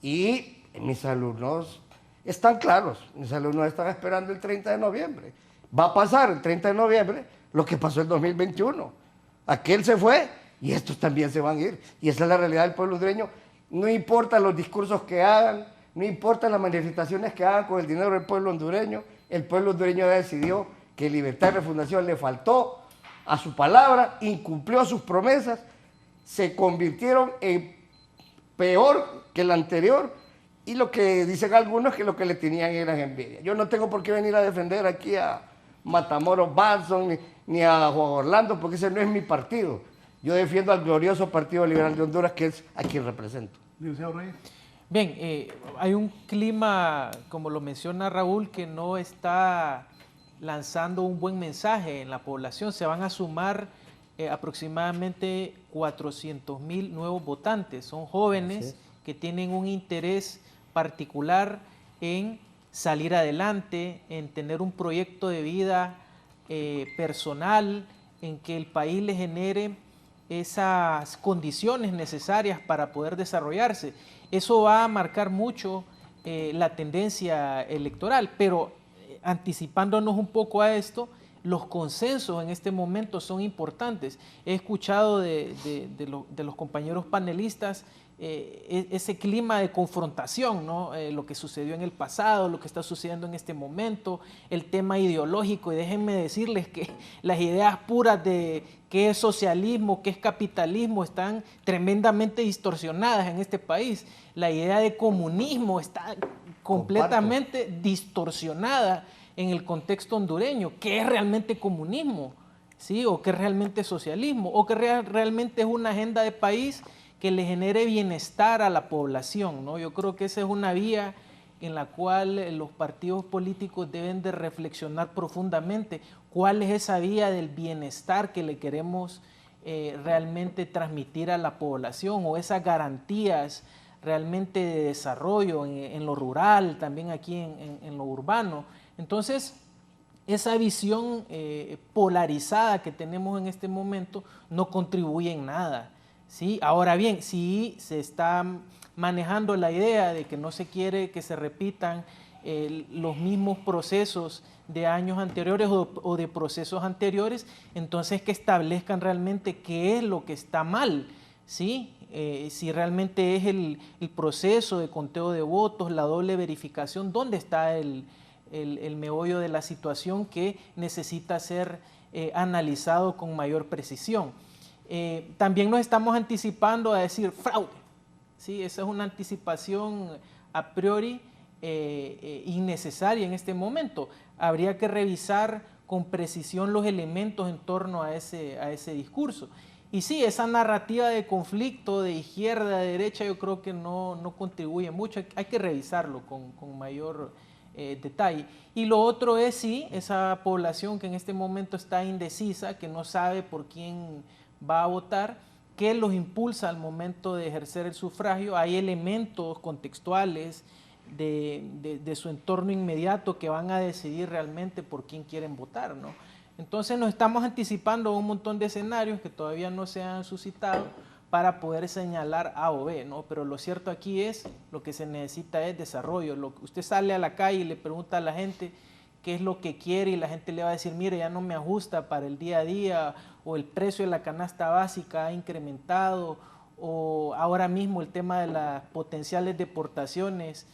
Y mis alumnos están claros, mis alumnos están esperando el 30 de noviembre. Va a pasar el 30 de noviembre lo que pasó en 2021. Aquel se fue y estos también se van a ir. Y esa es la realidad del pueblo hondureño. No importa los discursos que hagan, no importa las manifestaciones que hagan con el dinero del pueblo hondureño, el pueblo hondureño decidió que Libertad y Refundación le faltó a su palabra, incumplió sus promesas, se convirtieron en peor que el anterior y lo que dicen algunos es que lo que le tenían era envidia. Yo no tengo por qué venir a defender aquí a Matamoros Banson ni a Juan Orlando porque ese no es mi partido. Yo defiendo al glorioso Partido Liberal de Honduras, que es a quien represento. Bien, hay un clima, como lo menciona Raúl, que no está lanzando un buen mensaje en la población. Se van a sumar aproximadamente 400,000 nuevos votantes. Son jóvenes que tienen un interés particular en salir adelante, en tener un proyecto de vida personal, en que el país les genere esas condiciones necesarias para poder desarrollarse. Eso va a marcar mucho la tendencia electoral, pero anticipándonos un poco a esto, los consensos en este momento son importantes. He escuchado de los compañeros panelistas ese clima de confrontación, ¿no? Lo que sucedió en el pasado, lo que está sucediendo en este momento, el tema ideológico, y déjenme decirles que las ideas puras de qué es socialismo, qué es capitalismo, están tremendamente distorsionadas en este país. La idea de comunismo está completamente distorsionada en el contexto hondureño. ¿Qué es realmente comunismo? ¿Sí? ¿O qué es realmente socialismo? ¿O qué realmente es una agenda de país que le genere bienestar a la población, ¿no? Yo creo que esa es una vía en la cual los partidos políticos deben de reflexionar profundamente cuál es esa vía del bienestar que le queremos realmente transmitir a la población, o esas garantías realmente de desarrollo en lo rural, también aquí en lo urbano. Entonces, esa visión polarizada que tenemos en este momento no contribuye en nada, ¿sí? Ahora bien, si se está manejando la idea de que no se quiere que se repitan los mismos procesos de años anteriores o de procesos anteriores, entonces que establezcan realmente qué es lo que está mal, ¿sí? Si realmente es el proceso de conteo de votos, la doble verificación, ¿dónde está el meollo de la situación que necesita ser analizado con mayor precisión? También nos estamos anticipando a decir fraude, ¿sí? Esa es una anticipación a priori innecesaria en este momento. Habría que revisar con precisión los elementos en torno a ese discurso. Y sí, esa narrativa de conflicto de izquierda, de derecha, yo creo que no contribuye mucho. Hay que revisarlo con mayor detalle. Y lo otro es, sí, esa población que en este momento está indecisa, que no sabe por quién va a votar, qué los impulsa al momento de ejercer el sufragio. Hay elementos contextuales de su entorno inmediato que van a decidir realmente por quién quieren votar, ¿no? Entonces nos estamos anticipando a un montón de escenarios que todavía no se han suscitado para poder señalar A o B, ¿no? Pero lo cierto aquí es, lo que se necesita es desarrollo. Usted sale a la calle y le pregunta a la gente qué es lo que quiere y la gente le va a decir, mire, ya no me ajusta para el día a día, o el precio de la canasta básica ha incrementado, o ahora mismo el tema de las potenciales deportaciones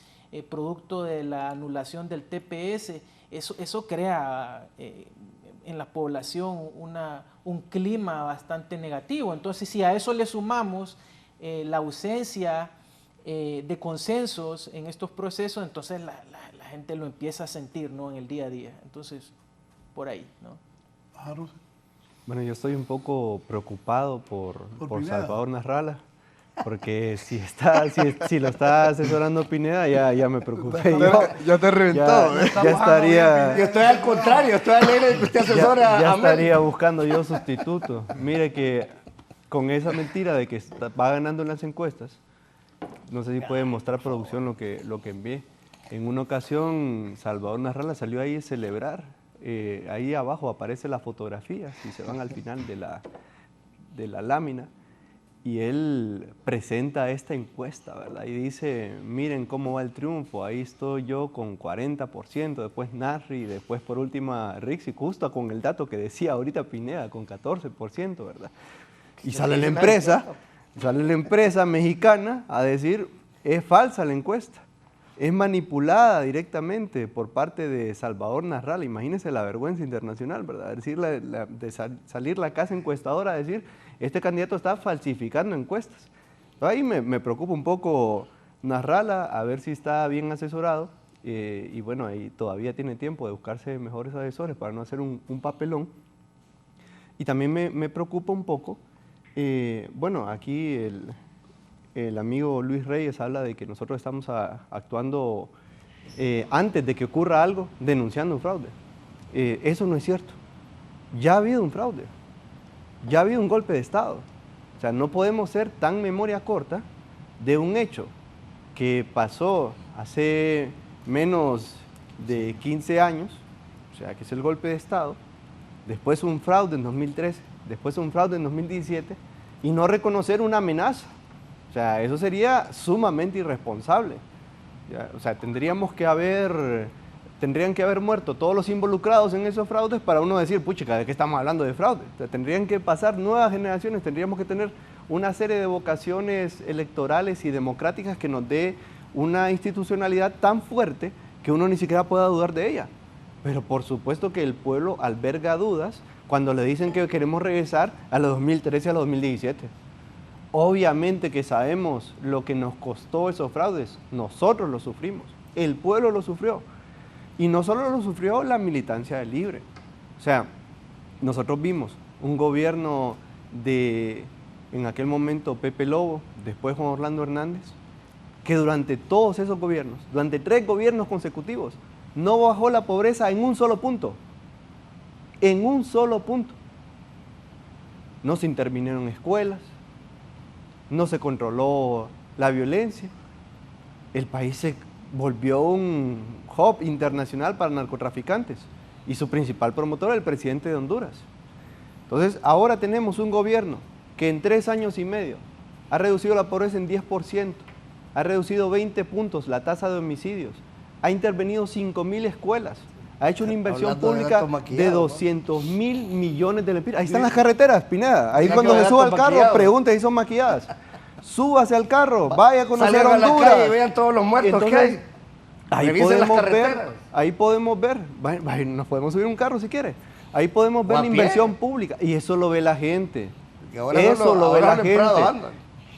producto de la anulación del TPS. Eso crea en la población un clima bastante negativo. Entonces, si a eso le sumamos la ausencia de consensos en estos procesos, entonces la gente lo empieza a sentir, ¿no?, en el día a día. Entonces, por ahí, ¿no? Bueno, yo estoy un poco preocupado por Salvador Narrala, porque si lo está asesorando Pineda, ya me preocupé. Ya te reventó. Ya estaría... Yo estoy al contrario, estoy alegre de que usted asesora ya a estaría buscando yo sustituto. Mire que con esa mentira de que va ganando en las encuestas, no sé si puede mostrar producción lo que envié. En una ocasión, Salvador Narrala salió ahí a celebrar. Ahí abajo aparece la fotografía, si se van al final de la lámina, y él presenta esta encuesta, ¿verdad? Y dice, miren cómo va el triunfo, ahí estoy yo con 40%, después Narri, después por última Rixi, justo con el dato que decía ahorita Pineda, con 14%, ¿verdad? Y sale la empresa mexicana a decir, es falsa la encuesta. Es manipulada directamente por parte de Salvador Narrala. Imagínense la vergüenza internacional, ¿verdad? Es decir, salir la casa encuestadora a decir, este candidato está falsificando encuestas. Ahí me preocupa un poco Narrala, a ver si está bien asesorado. Y bueno, ahí todavía tiene tiempo de buscarse mejores asesores para no hacer un papelón. Y también me preocupa un poco, bueno, aquí el amigo Luis Reyes habla de que nosotros estamos actuando antes de que ocurra algo, denunciando un fraude. Eso no es cierto. Ya ha habido un fraude. Ya ha habido un golpe de Estado. O sea, no podemos ser tan memoria corta de un hecho que pasó hace menos de 15 años, o sea, que es el golpe de Estado, después un fraude en 2013, después un fraude en 2017, y no reconocer una amenaza. O sea, eso sería sumamente irresponsable. O sea, tendríamos que haber tendrían que haber muerto todos los involucrados en esos fraudes para uno decir, pucha, ¿de qué estamos hablando de fraude? O sea, tendrían que pasar nuevas generaciones, tendríamos que tener una serie de vocaciones electorales y democráticas que nos dé una institucionalidad tan fuerte que uno ni siquiera pueda dudar de ella. Pero por supuesto que el pueblo alberga dudas cuando le dicen que queremos regresar a los 2013 a los 2017. Obviamente que sabemos lo que nos costó esos fraudes, nosotros lo sufrimos, el pueblo lo sufrió. Y no solo lo sufrió la militancia del Libre. O sea, nosotros vimos un gobierno de, en aquel momento, Pepe Lobo, después Juan Orlando Hernández, que durante todos esos gobiernos, durante 3 gobiernos consecutivos, no bajó la pobreza en un solo punto. En un solo punto. No se intervinieron escuelas, no se controló la violencia, el país se volvió un hub internacional para narcotraficantes y su principal promotor, el presidente de Honduras. Entonces, ahora tenemos un gobierno que en 3 años y medio ha reducido la pobreza en 10%, ha reducido 20 puntos la tasa de homicidios, ha intervenido 5.000 escuelas, ha hecho una inversión pública de 200.000 millones de lempiras. Ahí están las carreteras, Pineda. Ahí cuando se suba al carro, pregunte si son maquilladas. Súbase al carro, vaya a conocer Honduras. A la calle y vean todos los muertos. Entonces, que hay. Ahí podemos ver, nos podemos subir un carro si quiere. Ahí podemos ver la inversión pública y eso lo ve la gente. Eso lo ve la gente.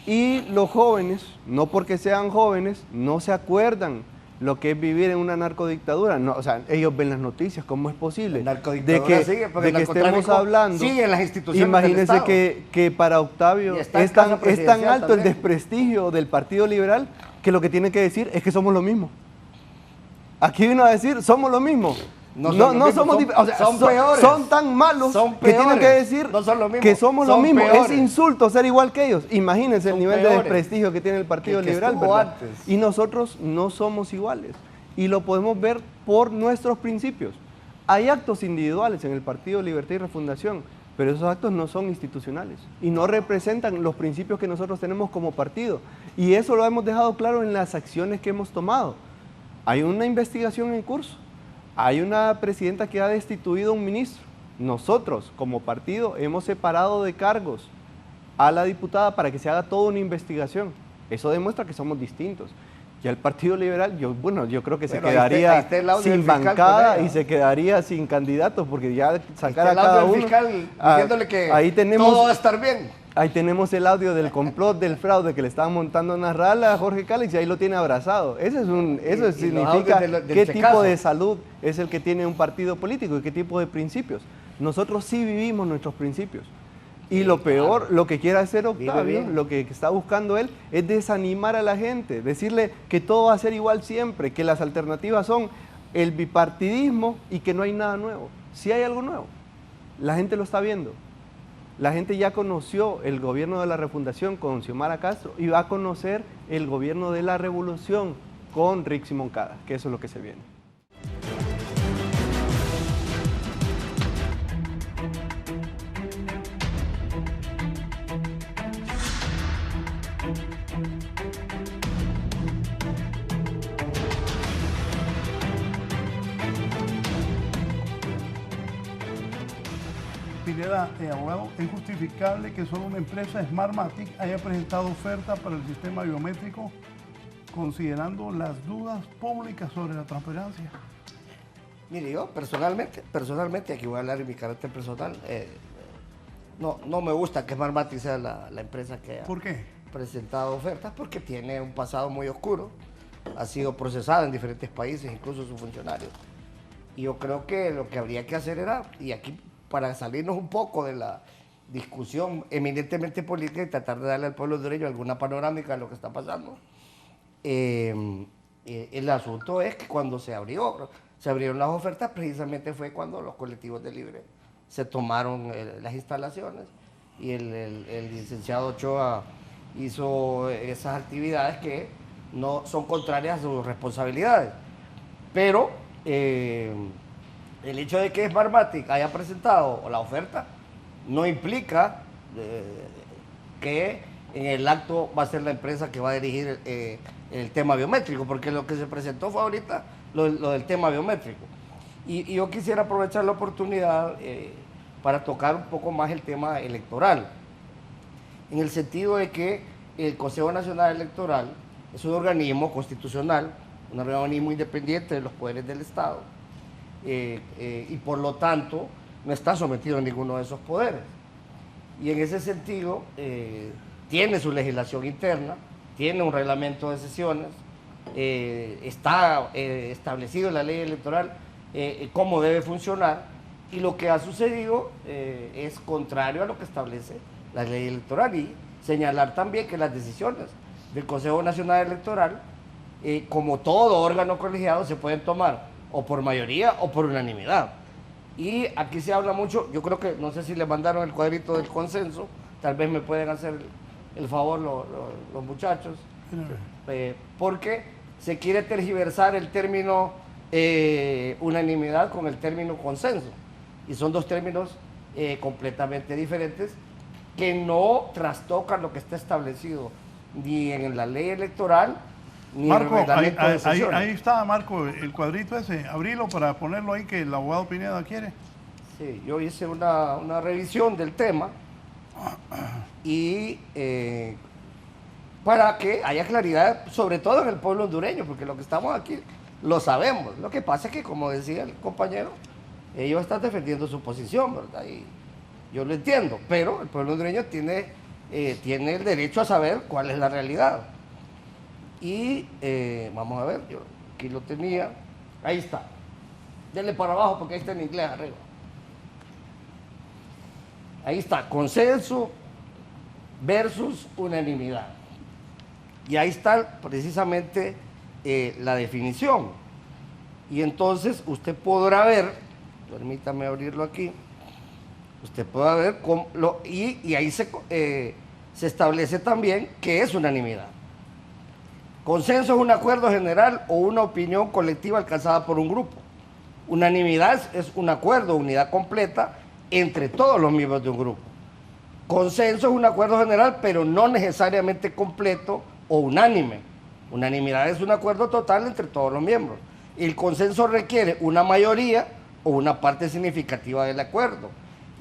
Y los jóvenes, no porque sean jóvenes, no se acuerdan lo que es vivir en una narcodictadura. No, o sea, ellos ven las noticias, ¿cómo es posible? De que estemos hablando, sigue en las instituciones. Imagínense que para Octavio es tan alto el desprestigio del Partido Liberal que lo que tiene que decir es que somos lo mismo. Aquí vino a decir, somos lo mismo. No somos son peores. Son tan malos que tienen que decir que somos lo mismo. Peores. Es insulto ser igual que ellos. Imagínense el nivel de desprestigio que tiene el Partido Liberal, ¿verdad? Y nosotros no somos iguales. Y lo podemos ver por nuestros principios. Hay actos individuales en el Partido Libertad y Refundación, pero esos actos no son institucionales y no representan los principios que nosotros tenemos como partido. Y eso lo hemos dejado claro en las acciones que hemos tomado. Hay una investigación en curso. Hay una presidenta que ha destituido a un ministro. Nosotros, como partido, hemos separado de cargos a la diputada para que se haga toda una investigación. Eso demuestra que somos distintos. Y el Partido Liberal, yo creo que se quedaría sin bancada y se quedaría sin candidatos, porque ya sacar a cada uno... fiscal diciéndole que todo va a estar bien. Ahí tenemos el audio del complot del fraude que le estaban montando una rala a Jorge Calix y ahí lo tiene abrazado. Eso significa qué tipo de salud es el que tiene un partido político y qué tipo de principios. Nosotros sí vivimos nuestros principios. Y lo peor, lo que quiere hacer Octavio, lo que está buscando él, es desanimar a la gente, decirle que todo va a ser igual siempre, que las alternativas son el bipartidismo y que no hay nada nuevo. Sí hay algo nuevo, la gente lo está viendo. La gente ya conoció el gobierno de la refundación con Xiomara Castro y va a conocer el gobierno de la revolución con Rixi Moncada, que eso es lo que se viene. Pineda, abogado, ¿es justificable que solo una empresa, Smartmatic, haya presentado oferta para el sistema biométrico considerando las dudas públicas sobre la transparencia? Mire, yo personalmente, aquí voy a hablar en mi carácter personal, no me gusta que Smartmatic sea la empresa que haya presentado ofertas, porque tiene un pasado muy oscuro, ha sido procesada en diferentes países, incluso sus funcionarios. Y yo creo que lo que habría que hacer era, y aquí para salirnos un poco de la discusión eminentemente política y tratar de darle al pueblo hondureño alguna panorámica de lo que está pasando, el asunto es que cuando se abrieron las ofertas, precisamente fue cuando los colectivos de Libre se tomaron las instalaciones y el licenciado Ochoa hizo esas actividades que no son contrarias a sus responsabilidades. Pero el hecho de que Smartmatic haya presentado la oferta no implica que en el acto va a ser la empresa que va a dirigir el tema biométrico, porque lo que se presentó fue ahorita lo del tema biométrico. Y yo quisiera aprovechar la oportunidad para tocar un poco más el tema electoral, en el sentido de que el Consejo Nacional Electoral es un organismo constitucional, un organismo independiente de los poderes del Estado, y por lo tanto no está sometido a ninguno de esos poderes. Y en ese sentido tiene su legislación interna, tiene un reglamento de sesiones, está establecido en la ley electoral cómo debe funcionar, y lo que ha sucedido es contrario a lo que establece la ley electoral, y señalar también que las decisiones del Consejo Nacional Electoral, como todo órgano colegiado, se pueden tomar o por mayoría o por unanimidad. Y aquí se habla mucho, yo creo que, no sé si le mandaron el cuadrito del consenso, tal vez me pueden hacer el favor los muchachos, porque se quiere tergiversar el término unanimidad con el término consenso, y son dos términos completamente diferentes que no trastocan lo que está establecido ni en la ley electoral ni Marco, en el reglamento de sesiones. ahí está, Marco, el cuadrito ese, abrilo para ponerlo ahí que el abogado Pineda quiere. Sí, yo hice una revisión del tema y para que haya claridad, sobre todo en el pueblo hondureño, porque lo que estamos aquí lo sabemos. Lo que pasa es que, como decía el compañero, ellos están defendiendo su posición, ¿verdad? Y yo lo entiendo, pero el pueblo hondureño tiene el derecho a saber cuál es la realidad. Y vamos a ver, yo aquí lo tenía, ahí está. Denle para abajo porque ahí está en inglés arriba. Ahí está, consenso versus unanimidad. Y ahí está precisamente la definición. Y entonces usted podrá ver, permítame abrirlo aquí, usted podrá ver cómo y ahí se establece también qué es unanimidad. Consenso es un acuerdo general o una opinión colectiva alcanzada por un grupo. Unanimidad es un acuerdo, unidad completa entre todos los miembros de un grupo. Consenso es un acuerdo general, pero no necesariamente completo o unánime. Unanimidad es un acuerdo total entre todos los miembros. El consenso requiere una mayoría o una parte significativa del acuerdo.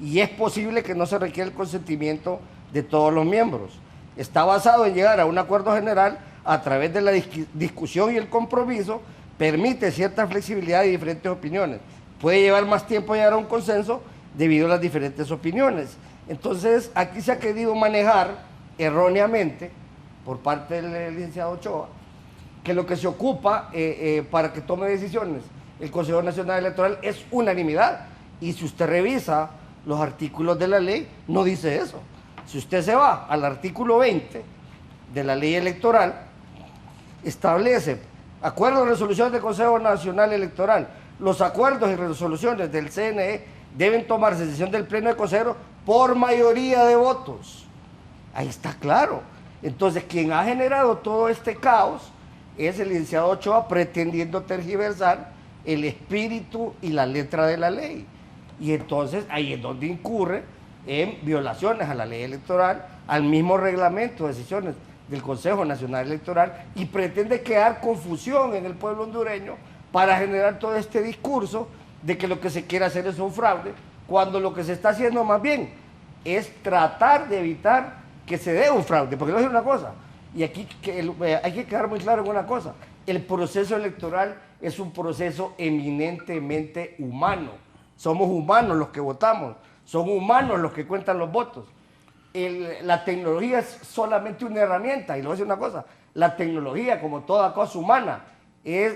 Y es posible que no se requiera el consentimiento de todos los miembros. Está basado en llegar a un acuerdo general a través de la discusión y el compromiso, permite cierta flexibilidad de diferentes opiniones. Puede llevar más tiempo llegar a un consenso debido a las diferentes opiniones. Entonces, aquí se ha querido manejar erróneamente, por parte del licenciado Ochoa, que lo que se ocupa para que tome decisiones el Consejo Nacional Electoral es unanimidad. Y si usted revisa los artículos de la ley, no dice eso. Si usted se va al artículo 20 de la ley electoral, establece acuerdos y resoluciones del Consejo Nacional Electoral. Los acuerdos y resoluciones del CNE deben tomarse en sesión del Pleno de Consejeros por mayoría de votos. Ahí está claro. Entonces, quien ha generado todo este caos es el licenciado Ochoa, pretendiendo tergiversar el espíritu y la letra de la ley. Y entonces ahí es donde incurre en violaciones a la ley electoral, al mismo reglamento de sesiones del Consejo Nacional Electoral, y pretende crear confusión en el pueblo hondureño para generar todo este discurso de que lo que se quiere hacer es un fraude, cuando lo que se está haciendo más bien es tratar de evitar que se dé un fraude. Porque le voy a decir una cosa, y aquí hay que quedar muy claro en una cosa: el proceso electoral es un proceso eminentemente humano. Somos humanos los que votamos, son humanos los que cuentan los votos. La tecnología es solamente una herramienta, y le voy a decir una cosa: la tecnología, como toda cosa humana,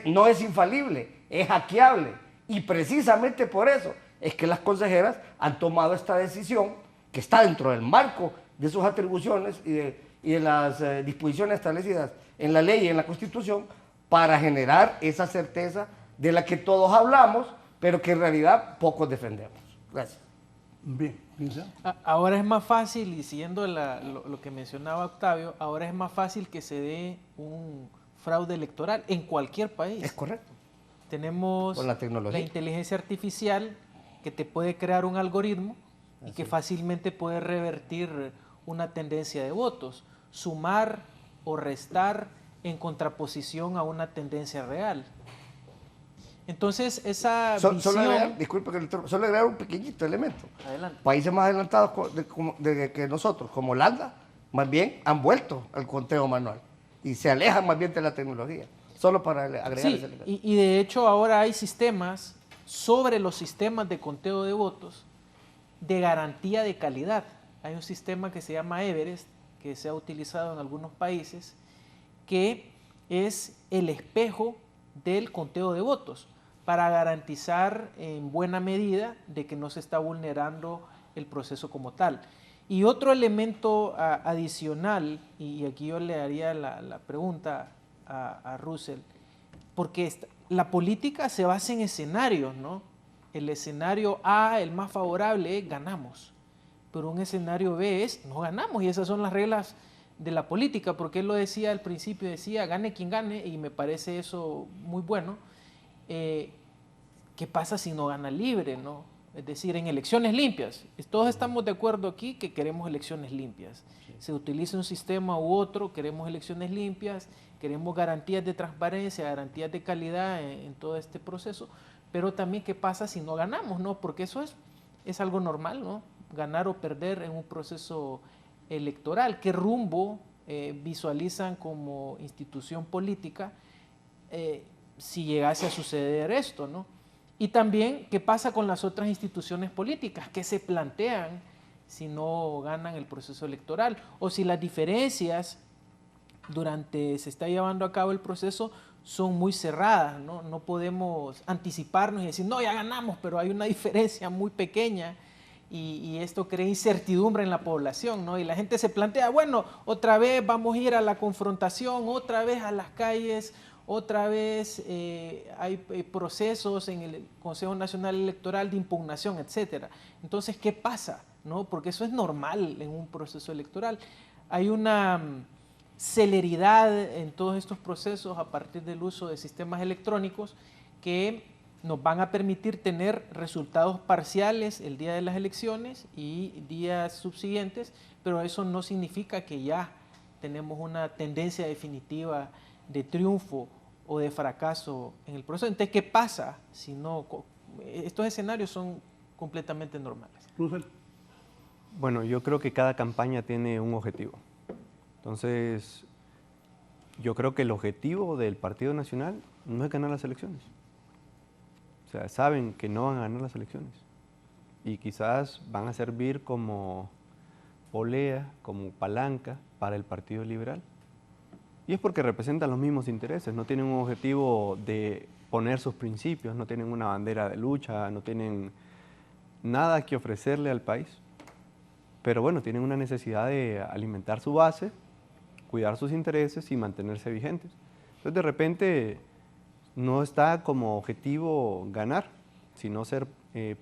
no es infalible, es hackeable, y precisamente por eso es que las consejeras han tomado esta decisión, que está dentro del marco de sus atribuciones y de las disposiciones establecidas en la ley y en la Constitución, para generar esa certeza de la que todos hablamos, pero que en realidad pocos defendemos. Gracias. Bien. Ahora es más fácil, y siguiendo lo que mencionaba Octavio, ahora es más fácil que se dé un fraude electoral en cualquier país. Es correcto. Tenemos con la tecnología, la inteligencia artificial, que te puede crear un algoritmo y que fácilmente puede revertir una tendencia de votos, sumar o restar en contraposición a una tendencia real. Entonces, esa visión... Solo agregar un pequeñito elemento. Adelante. Países más adelantados que nosotros, como Holanda, más bien han vuelto al conteo manual y se alejan más bien de la tecnología. Solo para agregar ese elemento. Y de hecho ahora hay sistemas sobre los sistemas de conteo de votos de garantía de calidad. Hay un sistema que se llama Everest, que se ha utilizado en algunos países, que es el espejo del conteo de votos, para garantizar en buena medida de que no se está vulnerando el proceso como tal. Y otro elemento adicional, y aquí yo le haría la pregunta a Russell, porque la política se basa en escenarios, ¿no? El escenario A, el más favorable, es ganamos, pero un escenario B es no ganamos, y esas son las reglas de la política, porque él lo decía al principio, decía gane quien gane, y me parece eso muy bueno. ¿Qué pasa si no gana libre, no? Es decir, en elecciones limpias. Todos estamos de acuerdo aquí que queremos elecciones limpias. Se utiliza un sistema u otro, queremos elecciones limpias, queremos garantías de transparencia, garantías de calidad en todo este proceso, pero también qué pasa si no ganamos, ¿no? Porque eso es algo normal, ¿no? Ganar o perder en un proceso electoral. ¿Qué rumbo visualizan como institución política si llegase a suceder esto, ¿no? Y también, ¿qué pasa con las otras instituciones políticas? ¿Qué se plantean si no ganan el proceso electoral? O si las diferencias se está llevando a cabo el proceso son muy cerradas, ¿no? No podemos anticiparnos y decir, no, ya ganamos, pero hay una diferencia muy pequeña y esto crea incertidumbre en la población, ¿no? Y la gente se plantea, bueno, otra vez vamos a ir a la confrontación, otra vez a las calles, otra vez hay procesos en el Consejo Nacional Electoral de impugnación, etcétera. Entonces, ¿qué pasa? ¿No? Porque eso es normal en un proceso electoral. Hay una celeridad en todos estos procesos a partir del uso de sistemas electrónicos que nos van a permitir tener resultados parciales el día de las elecciones y días subsiguientes, pero eso no significa que ya tenemos una tendencia definitiva de triunfo o de fracaso en el proceso. Entonces, ¿qué pasa si no? Estos escenarios son completamente normales. Bueno, yo creo que cada campaña tiene un objetivo. Entonces, yo creo que el objetivo del Partido Nacional no es ganar las elecciones. O sea, saben que no van a ganar las elecciones. Y quizás van a servir como polea, como palanca para el Partido Liberal. Y es porque representan los mismos intereses, no tienen un objetivo de poner sus principios, no tienen una bandera de lucha, no tienen nada que ofrecerle al país. Pero bueno, tienen una necesidad de alimentar su base, cuidar sus intereses y mantenerse vigentes. Entonces, de repente, no está como objetivo ganar, sino ser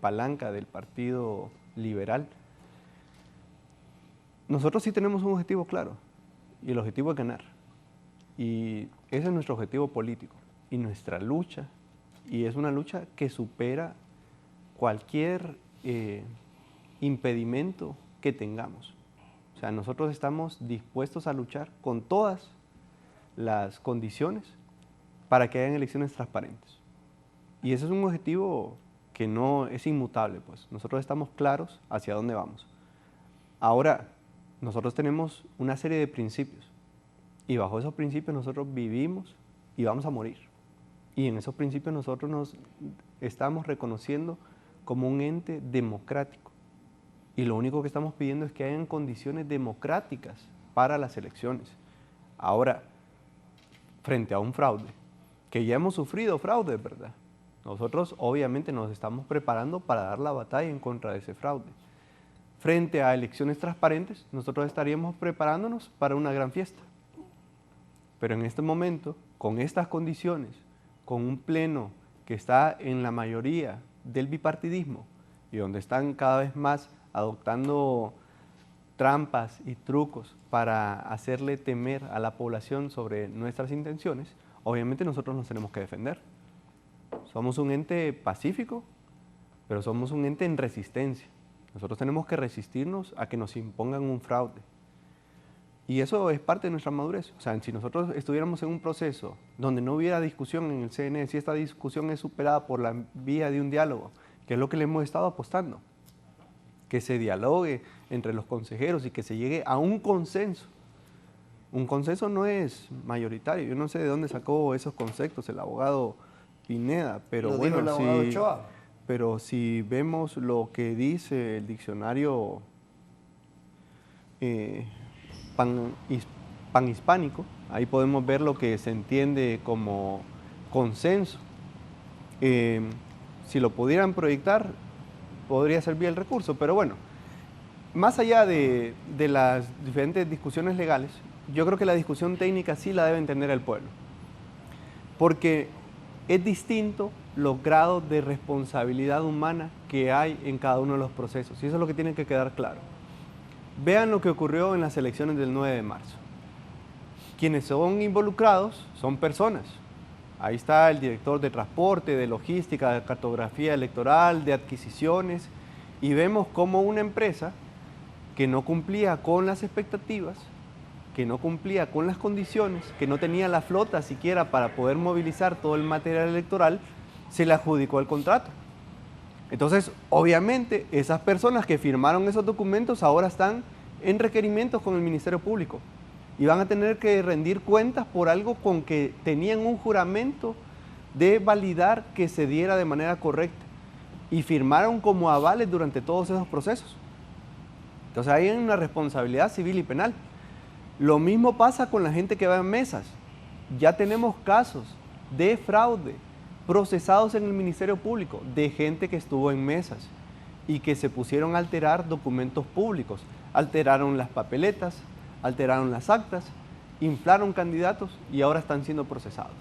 palanca del Partido Liberal. Nosotros sí tenemos un objetivo claro, y el objetivo es ganar. Y ese es nuestro objetivo político y nuestra lucha, y es una lucha que supera cualquier impedimento que tengamos. O sea, nosotros estamos dispuestos a luchar con todas las condiciones para que hayan elecciones transparentes. Y ese es un objetivo que no es inmutable, pues. Nosotros estamos claros hacia dónde vamos. Ahora, nosotros tenemos una serie de principios. Y bajo esos principios nosotros vivimos y vamos a morir. Y en esos principios nosotros nos estamos reconociendo como un ente democrático. Y lo único que estamos pidiendo es que hayan condiciones democráticas para las elecciones. Ahora, frente a un fraude, que ya hemos sufrido fraude, ¿verdad? Nosotros obviamente nos estamos preparando para dar la batalla en contra de ese fraude. Frente a elecciones transparentes, nosotros estaríamos preparándonos para una gran fiesta. Pero en este momento, con estas condiciones, con un pleno que está en la mayoría del bipartidismo y donde están cada vez más adoptando trampas y trucos para hacerle temer a la población sobre nuestras intenciones, obviamente nosotros nos tenemos que defender. Somos un ente pacífico, pero somos un ente en resistencia. Nosotros tenemos que resistirnos a que nos impongan un fraude. Y eso es parte de nuestra madurez. O sea, si nosotros estuviéramos en un proceso donde no hubiera discusión en el CNE, si esta discusión es superada por la vía de un diálogo, que es lo que le hemos estado apostando, que se dialogue entre los consejeros y que se llegue a un consenso. Un consenso no es mayoritario. Yo no sé de dónde sacó esos conceptos el abogado Pineda, pero Lo bueno, dijo el abogado Ochoa. pero si vemos lo que dice el diccionario panhispánico, ahí podemos ver lo que se entiende como consenso. Si lo pudieran proyectar, podría servir el recurso, pero bueno, más allá de las diferentes discusiones legales, yo creo que la discusión técnica sí la debe entender el pueblo, porque es distinto los grados de responsabilidad humana que hay en cada uno de los procesos, y eso es lo que tiene que quedar claro. Vean lo que ocurrió en las elecciones del 9 de marzo. Quienes son involucrados son personas. Ahí está el director de transporte, de logística, de cartografía electoral, de adquisiciones, y vemos cómo una empresa que no cumplía con las expectativas, que no cumplía con las condiciones, que no tenía la flota siquiera para poder movilizar todo el material electoral, se le adjudicó el contrato. Entonces, obviamente, esas personas que firmaron esos documentos ahora están en requerimientos con el Ministerio Público y van a tener que rendir cuentas por algo con que tenían un juramento de validar que se diera de manera correcta y firmaron como avales durante todos esos procesos. Entonces, hay una responsabilidad civil y penal. Lo mismo pasa con la gente que va en mesas. Ya tenemos casos de fraude procesados en el Ministerio Público de gente que estuvo en mesas y que se pusieron a alterar documentos públicos, alteraron las papeletas, alteraron las actas, inflaron candidatos y ahora están siendo procesados.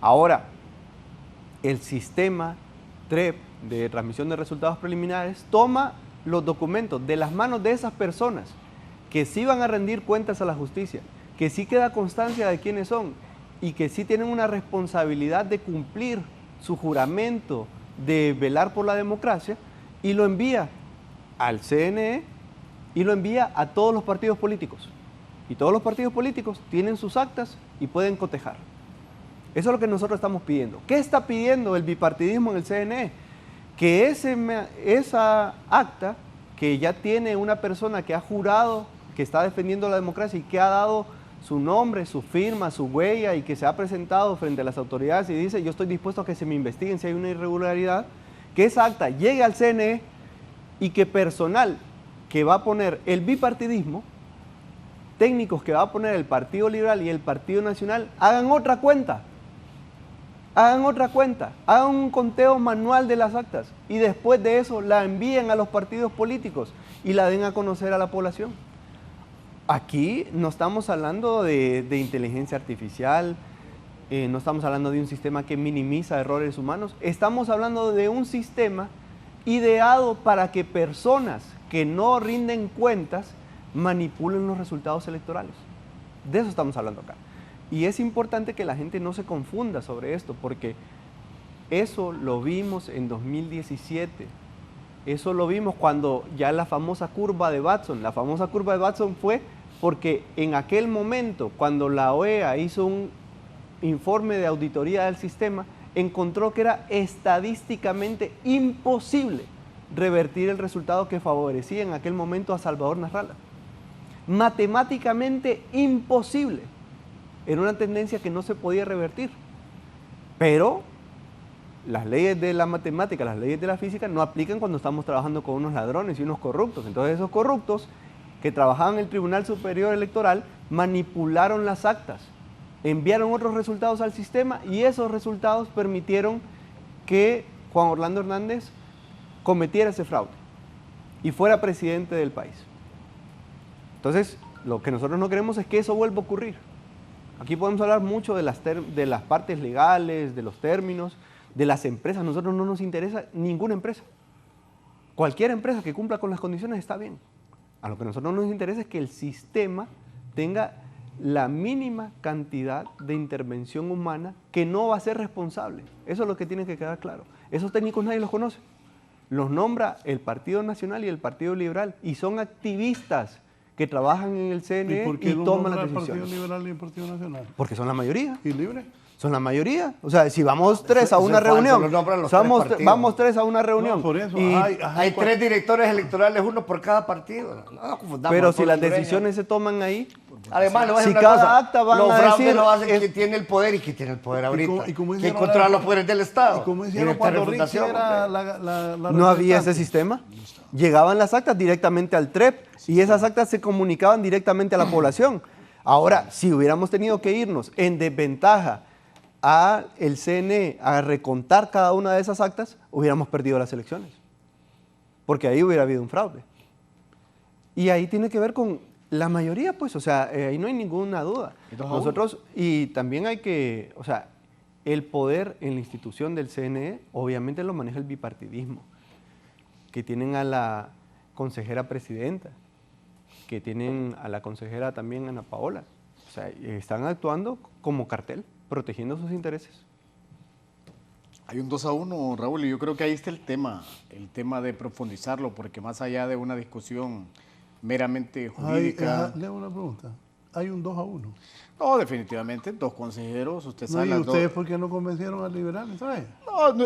Ahora, el sistema TREP de transmisión de resultados preliminares toma los documentos de las manos de esas personas que sí van a rendir cuentas a la justicia, que sí queda constancia de quiénes son y que sí tienen una responsabilidad de cumplir su juramento de velar por la democracia, y lo envía al CNE y lo envía a todos los partidos políticos. Y todos los partidos políticos tienen sus actas y pueden cotejar. Eso es lo que nosotros estamos pidiendo. ¿Qué está pidiendo el bipartidismo en el CNE? Que esa acta, que ya tiene una persona que ha jurado que está defendiendo la democracia y que ha dado su nombre, su firma, su huella y que se ha presentado frente a las autoridades y dice yo estoy dispuesto a que se me investiguen si hay una irregularidad, que esa acta llegue al CNE y que personal que va a poner el bipartidismo, técnicos que va a poner el Partido Liberal y el Partido Nacional, hagan otra cuenta, hagan un conteo manual de las actas y después de eso la envíen a los partidos políticos y la den a conocer a la población. Aquí no estamos hablando de inteligencia artificial, no estamos hablando de un sistema que minimiza errores humanos, estamos hablando de un sistema ideado para que personas que no rinden cuentas manipulen los resultados electorales. De eso estamos hablando acá. Y es importante que la gente no se confunda sobre esto, porque eso lo vimos en 2017. Eso lo vimos cuando ya la famosa curva de Batson. La famosa curva de Batson fue porque en aquel momento, cuando la OEA hizo un informe de auditoría del sistema, encontró que era estadísticamente imposible revertir el resultado que favorecía en aquel momento a Salvador Nasralla. Matemáticamente imposible. Era una tendencia que no se podía revertir. Pero las leyes de la matemática, las leyes de la física no aplican cuando estamos trabajando con unos ladrones y unos corruptos. Entonces esos corruptos que trabajaban en el Tribunal Superior Electoral manipularon las actas, enviaron otros resultados al sistema y esos resultados permitieron que Juan Orlando Hernández cometiera ese fraude y fuera presidente del país. Entonces, lo que nosotros no queremos es que eso vuelva a ocurrir. Aquí podemos hablar mucho de las partes legales, de los términos, de las empresas. A nosotros no nos interesa ninguna empresa. Cualquier empresa que cumpla con las condiciones está bien. A lo que a nosotros nos interesa es que el sistema tenga la mínima cantidad de intervención humana que no va a ser responsable. Eso es lo que tiene que quedar claro. Esos técnicos nadie los conoce. Los nombra el Partido Nacional y el Partido Liberal y son activistas que trabajan en el ¿Y CNE por qué y no toman nombra las el Partido decisiones. Liberal y el Partido Nacional? Porque son la mayoría. ¿Y Libre? Son la mayoría. O sea, si vamos tres Eso a es una falso, reunión, los nombran los vamos, tres partidos. vamos tres a una reunión. No, por eso. y- Hay 3 directores electorales, uno por cada partido. No confundamos pero al si pueblo las hondureño. decisiones se toman ahí, Además, le voy a si decir una cada cosa, acta van los a fraudes decir, lo hacen es- quien tiene el poder y quien tiene el poder ahorita. y como Quien hicieron controla ahora- los poderes del Estado. Y como hicieron Director de cuando Richie fundación, era hombre. la no había representante. ese sistema. Llegaban las actas directamente al TREP y esas actas se comunicaban directamente a la población. Ahora, si hubiéramos tenido que irnos en desventaja a el CNE a recontar cada una de esas actas, hubiéramos perdido las elecciones. Porque ahí hubiera habido un fraude. Y ahí tiene que ver con la mayoría, pues, o sea, ahí no hay ninguna duda. Nosotros, y también hay que, o sea, el poder en la institución del CNE obviamente lo maneja el bipartidismo, que tienen a la consejera presidenta, que tienen a la consejera también Ana Paola. O sea, están actuando como cartel, protegiendo sus intereses. Hay un 2-1, Raúl, y yo creo que ahí está el tema de profundizarlo, porque más allá de una discusión meramente jurídica... Le hago una pregunta. Hay un 2-1. No, definitivamente, 2 consejeros, usted sabe ¿Y las ustedes dos... por qué no convencieron al liberal? ¿Sabes?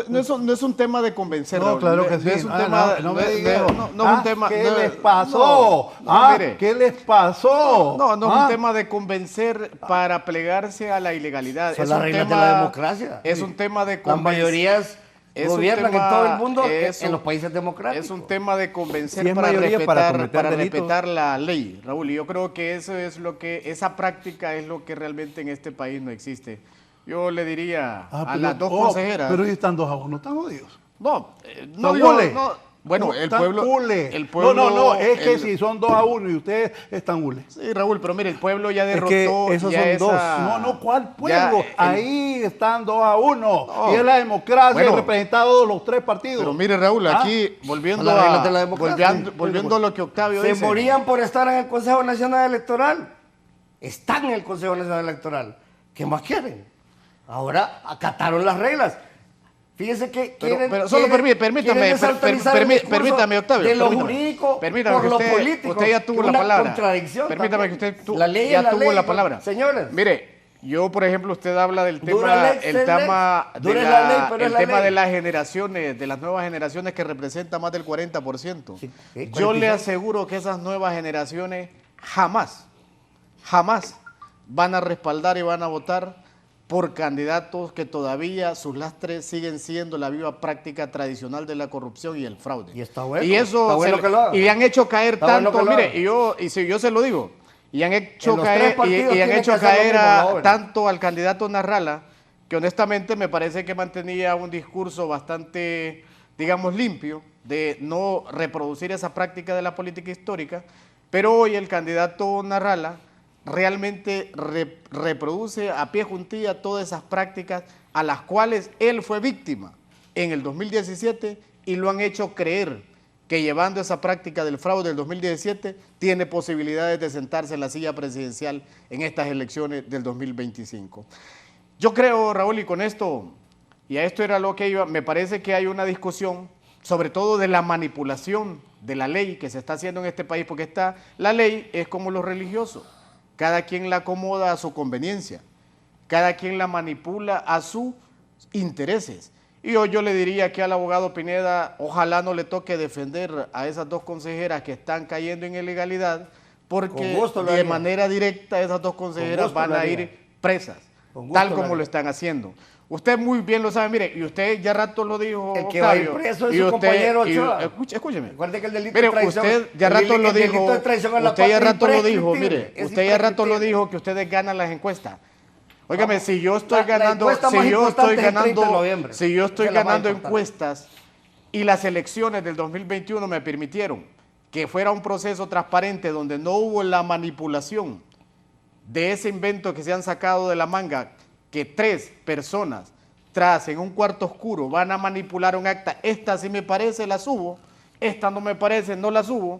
No es un tema de convencer, No, Raúl. claro que No sí. es un tema... No me digas. no es un tema... ¿Qué no, les pasó? mire. ¿Qué les pasó? No es un tema de convencer para plegarse a la ilegalidad. Son Es las un reglas de tema- la democracia. Es un tema de Las mayorías es un gobiernan tema- en todo el mundo, es en un- los países democráticos. Es un tema de convencer Si es para mayoría respetar, para cometer delitos. respetar la ley, Raúl. Y yo creo que eso es lo que, esa práctica es lo que realmente en este país no existe. Yo le diría a las dos consejeras. Pero ellos están 2-1, están jodidos. No, no Son digo, hules. no. Bueno, No, el están pueblo, hules. el pueblo. No, es que el- si son 2-1 y ustedes están hules. Sí, Raúl, pero mire, el pueblo ya Es que derrotó. esos ya son dos. esa- No, ¿cuál ya pueblo? el- Ahí están 2-1. No. Y es la democracia Bueno. representados los 3 partidos. Pero mire, Raúl, aquí volviendo Son las reglas a de la democracia. volviendo a lo que Octavio Se dice. morían por estar en el Consejo Nacional Electoral. Están en el Consejo Nacional Electoral. ¿Qué más quieren? Ahora acataron las reglas. Fíjense que Pero solo permítame, permítame, Octavio. de lo permítame. jurídico Permítame por que lo usted, político. usted ya tuvo que la una palabra. contradicción Permítame que también. usted La ley ya es la tuvo ley, la palabra. señores. Mire, yo, por ejemplo, usted habla del Dura tema, lex, el lex. tema, de Dura la ley, pero es el la tema ley. de las generaciones, de las nuevas generaciones que representan más del 40%. Sí, Yo le 46. aseguro que esas nuevas generaciones jamás van a respaldar y van a votar por candidatos que todavía sus lastres siguen siendo la viva práctica tradicional de la corrupción y el fraude. Y está bueno, Y eso está bueno que lo hagan. y le han hecho caer Está bueno tanto, que lo mire, hagan. yo se lo digo, y han hecho En los caer tres partidos y han tienen hecho que hacer lo caer mismo, a- ¿no? tanto al candidato Narrala, que honestamente me parece que mantenía un discurso bastante, digamos, limpio, de no reproducir esa práctica de la política histórica, pero hoy el candidato Narrala realmente reproduce a pie juntilla todas esas prácticas a las cuales él fue víctima en el 2017 y lo han hecho creer que llevando esa práctica del fraude del 2017 tiene posibilidades de sentarse en la silla presidencial en estas elecciones del 2025. Yo creo, Raúl, y con esto, y a esto era lo que iba, me parece que hay una discusión sobre todo de la manipulación de la ley que se está haciendo en este país, porque la ley es como los religiosos, cada quien la acomoda a su conveniencia, cada quien la manipula a sus intereses. Y hoy yo le diría que al abogado Pineda, ojalá no le toque defender a esas dos consejeras que están cayendo en ilegalidad, porque Con gusto lo de haría. manera directa esas dos consejeras gusto van lo a haría. ir presas, Con gusto tal lo como haría. lo están haciendo. Usted muy bien lo sabe, mire, y usted ya rato lo dijo, El que va a ir Octavio, preso es y su usted- compañero y- Ochoa. escúcheme. Recuerde que el delito Mire, de traición, usted ya rato lo el delito dijo, de traición a la usted ya patria rato lo dijo, imprescriptible, mire, es usted ya rato lo imprescriptible. dijo que ustedes ganan las encuestas. Óigame, Vamos. si yo estoy La ganando, encuesta si más yo importante estoy es el 30 de ganando, noviembre. si yo estoy Esa es la más ganando importante. encuestas y las elecciones del 2021 me permitieron que fuera un proceso transparente donde no hubo la manipulación de ese invento que se han sacado de la manga, que 3 personas tras en un cuarto oscuro van a manipular un acta, esta sí me parece, la subo, esta no me parece, no la subo.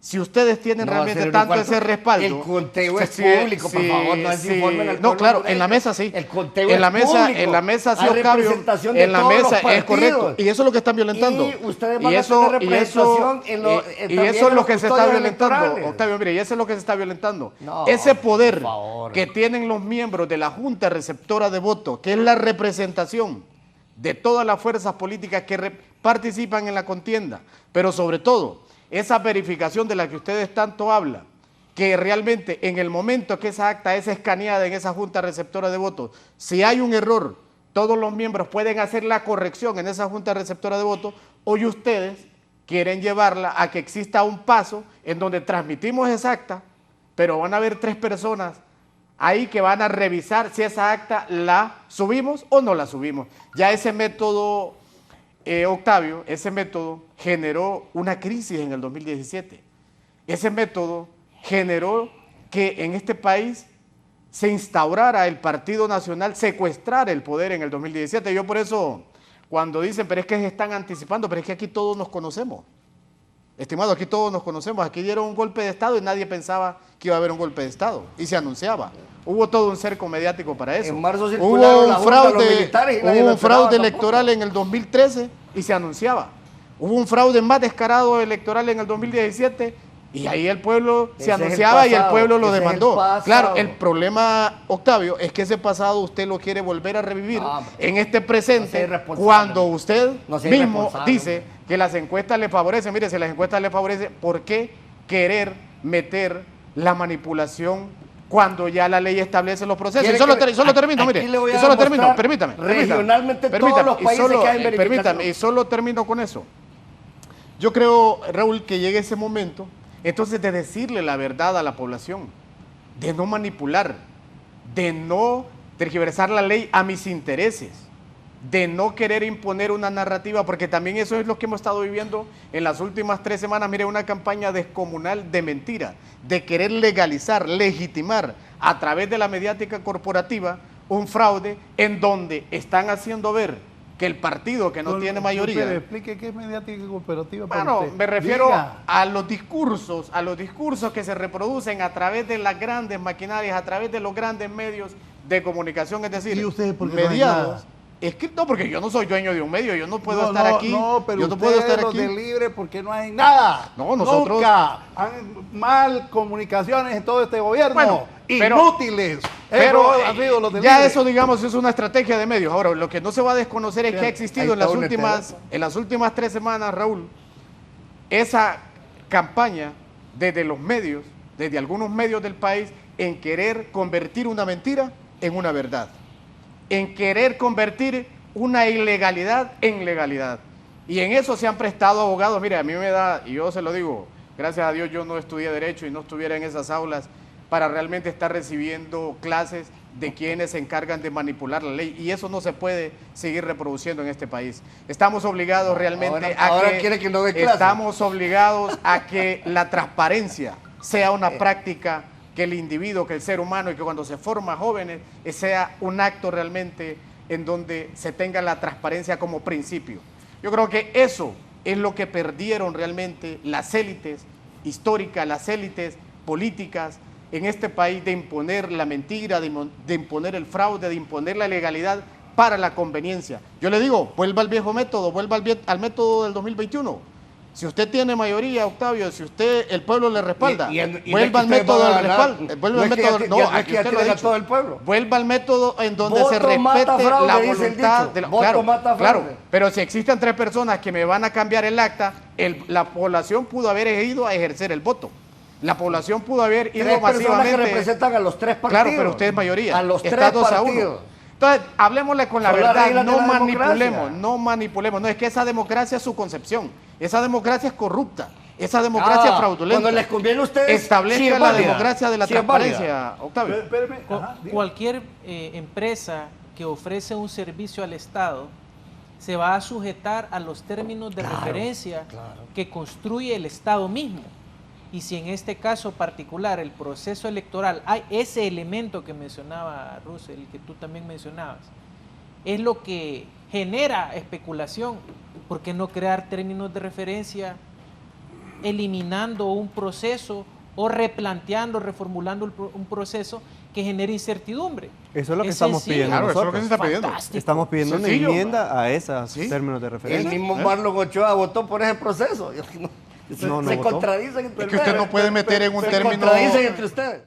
Si ustedes tienen No, realmente señor, tanto ¿cuál? ese respaldo... El conteo es sí, público, por sí, favor, no desinformen al No, pueblo claro, hondureño. en la mesa sí. El conteo en la es mesa, público. En la mesa sí, Hay Octavio. representación de En la todos los mesa es partidos. correcto. Y eso es lo que están violentando. Y ustedes van a tener representación en lo- y también eso es en lo los que se está custodios violentando, electorales. Octavio, mire, y eso es lo que se está violentando. No, Ese poder por favor. que tienen los miembros de la Junta Receptora de Votos, que es la representación de todas las fuerzas políticas que participan en la contienda, pero sobre todo, esa verificación de la que ustedes tanto hablan, que realmente en el momento que esa acta es escaneada en esa Junta Receptora de Votos, si hay un error, todos los miembros pueden hacer la corrección en esa Junta Receptora de Votos. Hoy ustedes quieren llevarla a que exista un paso en donde transmitimos esa acta, pero van a haber 3 personas ahí que van a revisar si esa acta la subimos o no la subimos. Ya ese método, Octavio, ese método generó una crisis en el 2017. Ese método generó que en este país se instaurara el Partido Nacional, secuestrara el poder en el 2017. Yo por eso, cuando dicen, pero es que se están anticipando, pero es que aquí todos nos conocemos. Estimado, aquí todos nos conocemos. Aquí dieron un golpe de Estado y nadie pensaba que iba a haber un golpe de Estado. Y se anunciaba. Hubo todo un cerco mediático para eso. En marzo circularon la Junta, los militares y nadie hubo lo un fraude esperaba electoral en el 2013 y se anunciaba. Hubo un fraude más descarado electoral en el 2017 y ahí el pueblo se anunciaba y el pueblo lo demandó. Claro, el problema, Octavio, es que ese pasado usted lo quiere volver a revivir en este presente, cuando usted mismo dice que las encuestas le favorecen. Mire, si las encuestas le favorecen, ¿por qué querer meter la manipulación cuando ya la ley establece los procesos? Y solo termino, mire, y solo termino, permítame. Regionalmente todos los países que hay verificación. Permítame, y solo termino con eso. Yo creo, Raúl, que llegue ese momento, entonces, de decirle la verdad a la población, de no manipular, de no tergiversar la ley a mis intereses, de no querer imponer una narrativa, porque también eso es lo que hemos estado viviendo en las últimas 3 semanas. Mire, una campaña descomunal de mentira, de querer legalizar, legitimar a través de la mediática corporativa un fraude en donde están haciendo ver que el partido que no tiene mayoría... Pero explique qué es mediática cooperativa. Bueno, me refiero a los discursos que se reproducen a través de las grandes maquinarias, a través de los grandes medios de comunicación, es decir, ¿Y ustedes por qué mediados. Es que no, porque yo no soy dueño de un medio, yo no puedo estar aquí. No, pero yo no ustedes puedo estar los aquí. de Libre porque no hay nada. No, nosotros... Nunca. Mal comunicaciones en todo este gobierno. Bueno, inútiles. Pero han sido los de ya Libre. eso, digamos, es una estrategia de medios. Ahora, lo que no se va a desconocer es que ha existido en las últimas 3 semanas, Raúl, esa campaña desde los medios, desde algunos medios del país, en querer convertir una mentira en una verdad, en querer convertir una ilegalidad en legalidad. Y en eso se han prestado abogados. Mire, a mí me da, y yo se lo digo, gracias a Dios yo no estudié Derecho y no estuviera en esas aulas para realmente estar recibiendo clases de quienes se encargan de manipular la ley. Y eso no se puede seguir reproduciendo en este país. Estamos obligados realmente estamos obligados a que la transparencia sea una práctica, que el individuo, que el ser humano, y que cuando se forma jóvenes, sea un acto realmente en donde se tenga la transparencia como principio. Yo creo que eso es lo que perdieron realmente las élites históricas, las élites políticas en este país, de imponer la mentira, de imponer el fraude, de imponer la ilegalidad para la conveniencia. Yo le digo, vuelva al viejo método, vuelva al método del 2021. Si usted tiene mayoría, Octavio, si el pueblo le respalda, vuelva al método del respaldo. Vuelva al método en donde se respete la voluntad de la... Claro, pero si existen 3 personas que me van a cambiar el acta, la población pudo haber ido a ejercer el voto. La población pudo haber ido 3 masivamente. personas que representan a los 3 partidos. Claro, pero usted es mayoría. A los 3 Está 2-1. partidos. Entonces, hablemosle con la verdad, no manipulemos. No, es que esa democracia es su concepción. Esa democracia es corrupta. Esa democracia es fraudulenta. Cuando les conviene a ustedes, establezca la democracia de la transparencia, Octavio. Cualquier empresa que ofrece un servicio al Estado se va a sujetar a los términos de referencia que construye el Estado mismo. Y si en este caso particular, el proceso electoral, hay ese elemento que mencionaba Russell, que tú también mencionabas, es lo que genera especulación. ¿Por qué no crear términos de referencia eliminando un proceso o replanteando, reformulando un proceso que genere incertidumbre. Eso es lo que estamos pidiendo. Claro, eso es lo que se está pidiendo. Estamos pidiendo una enmienda a esos términos de referencia. El mismo Marlon Ochoa votó por ese proceso. Se contradicen entre ustedes. Es que usted no puede meter en un término... Se contradicen entre ustedes.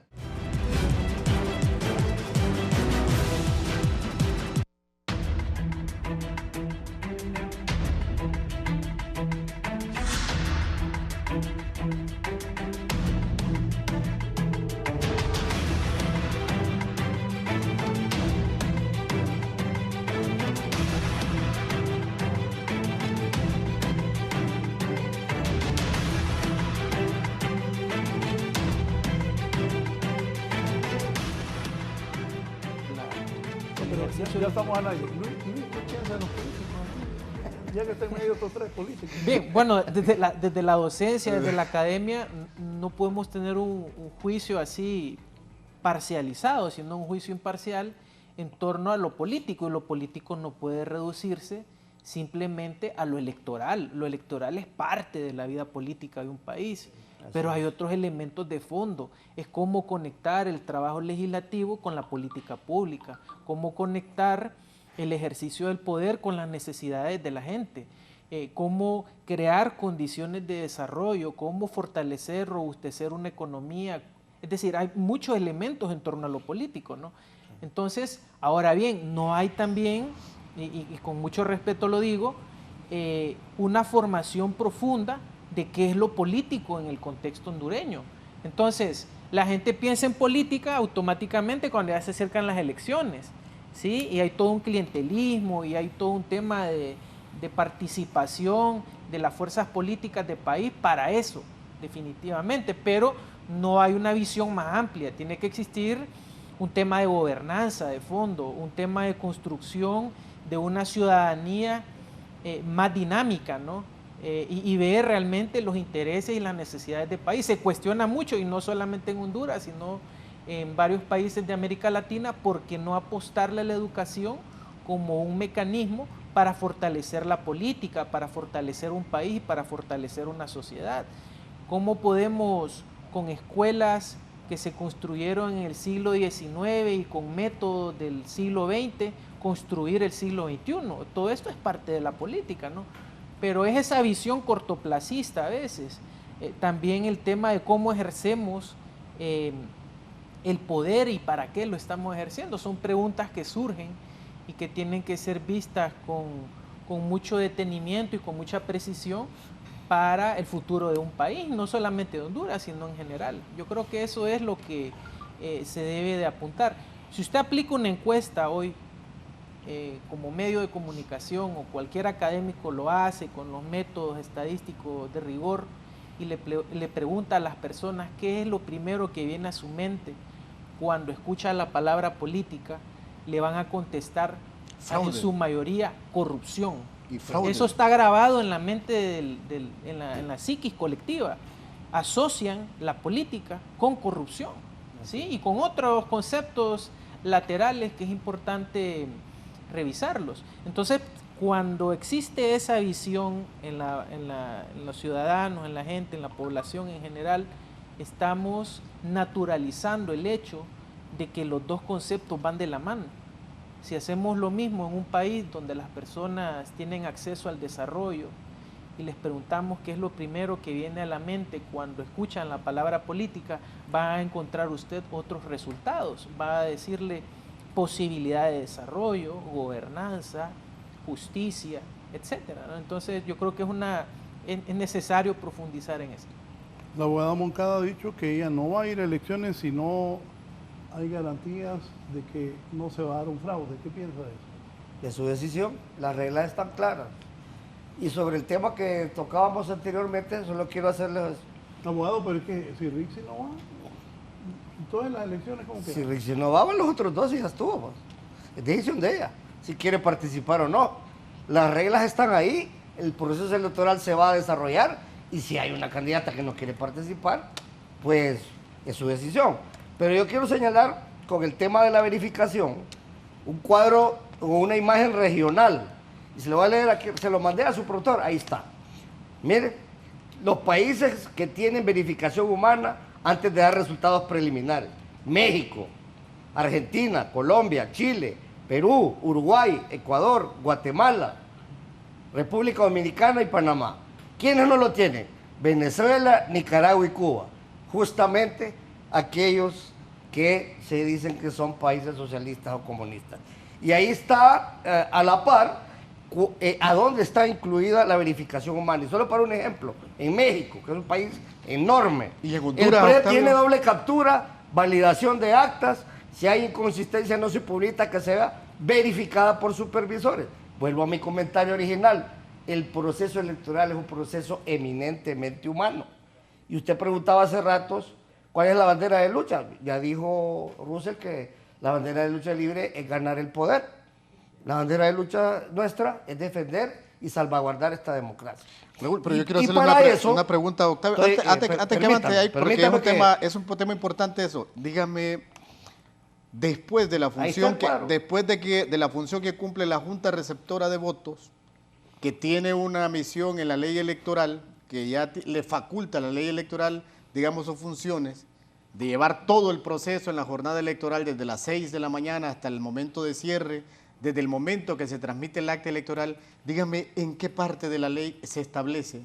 Ya estamos al aire. Luis, ¿qué piensa de los políticos? Ya que está en medio de estos tres políticos. Bien, bueno, desde la docencia, desde la academia, no podemos tener un juicio así parcializado, sino un juicio imparcial en torno a lo político, y lo político no puede reducirse simplemente a lo electoral. Lo electoral es parte de la vida política de un país, pero hay otros elementos de fondo. Es cómo conectar el trabajo legislativo con la política pública, cómo conectar el ejercicio del poder con las necesidades de la gente, cómo crear condiciones de desarrollo, cómo fortalecer, robustecer una economía. Es decir, hay muchos elementos en torno a lo político, ¿no? Entonces, ahora bien, no hay también, y con mucho respeto lo digo, una formación profunda de qué es lo político en el contexto hondureño. Entonces, la gente piensa en política automáticamente cuando ya se acercan las elecciones, ¿sí? Y hay todo un clientelismo y hay todo un tema de participación de las fuerzas políticas del país para eso, definitivamente, pero no hay una visión más amplia. Tiene que existir un tema de gobernanza de fondo, un tema de construcción de una ciudadanía más dinámica, ¿no? Y ver realmente los intereses y las necesidades del país. Se cuestiona mucho, y no solamente en Honduras, sino en varios países de América Latina, por qué no apostarle a la educación como un mecanismo para fortalecer la política, para fortalecer un país, para fortalecer una sociedad. ¿Cómo podemos, con escuelas que se construyeron en el siglo XIX y con métodos del siglo XX, construir el siglo XXI? Todo esto es parte de la política, ¿no? Pero es esa visión cortoplacista a veces. También el tema de cómo ejercemos el poder y para qué lo estamos ejerciendo. Son preguntas que surgen y que tienen que ser vistas con mucho detenimiento y con mucha precisión para el futuro de un país, no solamente de Honduras, sino en general. Yo creo que eso es lo que se debe de apuntar. Si usted aplica una encuesta hoy, como medio de comunicación, o cualquier académico lo hace con los métodos estadísticos de rigor, y le pregunta a las personas qué es lo primero que viene a su mente cuando escucha la palabra política, le van a contestar en su mayoría corrupción. Y fraude. Eso está grabado en la mente, en la psiquis colectiva. Asocian la política con corrupción, ¿sí? Y con otros conceptos laterales que es importante revisarlos. Entonces, cuando existe esa visión en los ciudadanos, en la gente, en la población en general, estamos naturalizando el hecho de que los dos conceptos van de la mano. Si hacemos lo mismo en un país donde las personas tienen acceso al desarrollo y les preguntamos qué es lo primero que viene a la mente cuando escuchan la palabra política, va a encontrar usted otros resultados. Va a decirle posibilidad de desarrollo, gobernanza, justicia, etcétera, ¿no? Entonces yo creo que es necesario profundizar en esto. La abogada Moncada ha dicho que ella no va a ir a elecciones si no hay garantías de que no se va a dar un fraude. ¿Qué piensa de eso? De su decisión, las reglas están claras. Y sobre el tema que tocábamos anteriormente, solo quiero hacerles... Abogado, pero es que si Rixi no va, todas las elecciones como que... Si Rixi no va, los otros dos y ya estuvo, pues. Es decisión de ella, si quiere participar o no. Las reglas están ahí, el proceso electoral se va a desarrollar, y si hay una candidata que no quiere participar, pues es su decisión. Pero yo quiero señalar, con el tema de la verificación, un cuadro o una imagen regional. Y se lo voy a leer aquí, se lo mandé a su productor, ahí está. Mire, los países que tienen verificación humana antes de dar resultados preliminares. México, Argentina, Colombia, Chile, Perú, Uruguay, Ecuador, Guatemala, República Dominicana y Panamá. ¿Quiénes no lo tienen? Venezuela, Nicaragua y Cuba. Justamente aquellos que se dicen que son países socialistas o comunistas. Y ahí está a la par a dónde está incluida la verificación humana. Y solo para un ejemplo, en México, que es un país enorme, y en Honduras, el PRE tiene doble captura, validación de actas, si hay inconsistencia no se publica, que sea verificada por supervisores. Vuelvo a mi comentario original, el proceso electoral es un proceso eminentemente humano. Y usted preguntaba hace ratos, ¿cuál es la bandera de lucha? Ya dijo Russell que la bandera de lucha libre es ganar el poder. La bandera de lucha nuestra es defender y salvaguardar esta democracia. Raúl, pero yo quiero hacerle una pregunta, Octavio. Antes que avance ahí, porque es un tema importante eso. Dígame, después de la función de la función que cumple la Junta Receptora de Votos, que tiene una misión en la ley electoral, que ya le faculta a la ley electoral, digamos, sus funciones, de llevar todo el proceso en la jornada electoral desde las 6 de la mañana hasta el momento de cierre, desde el momento que se transmite el acta electoral, dígame en qué parte de la ley se establece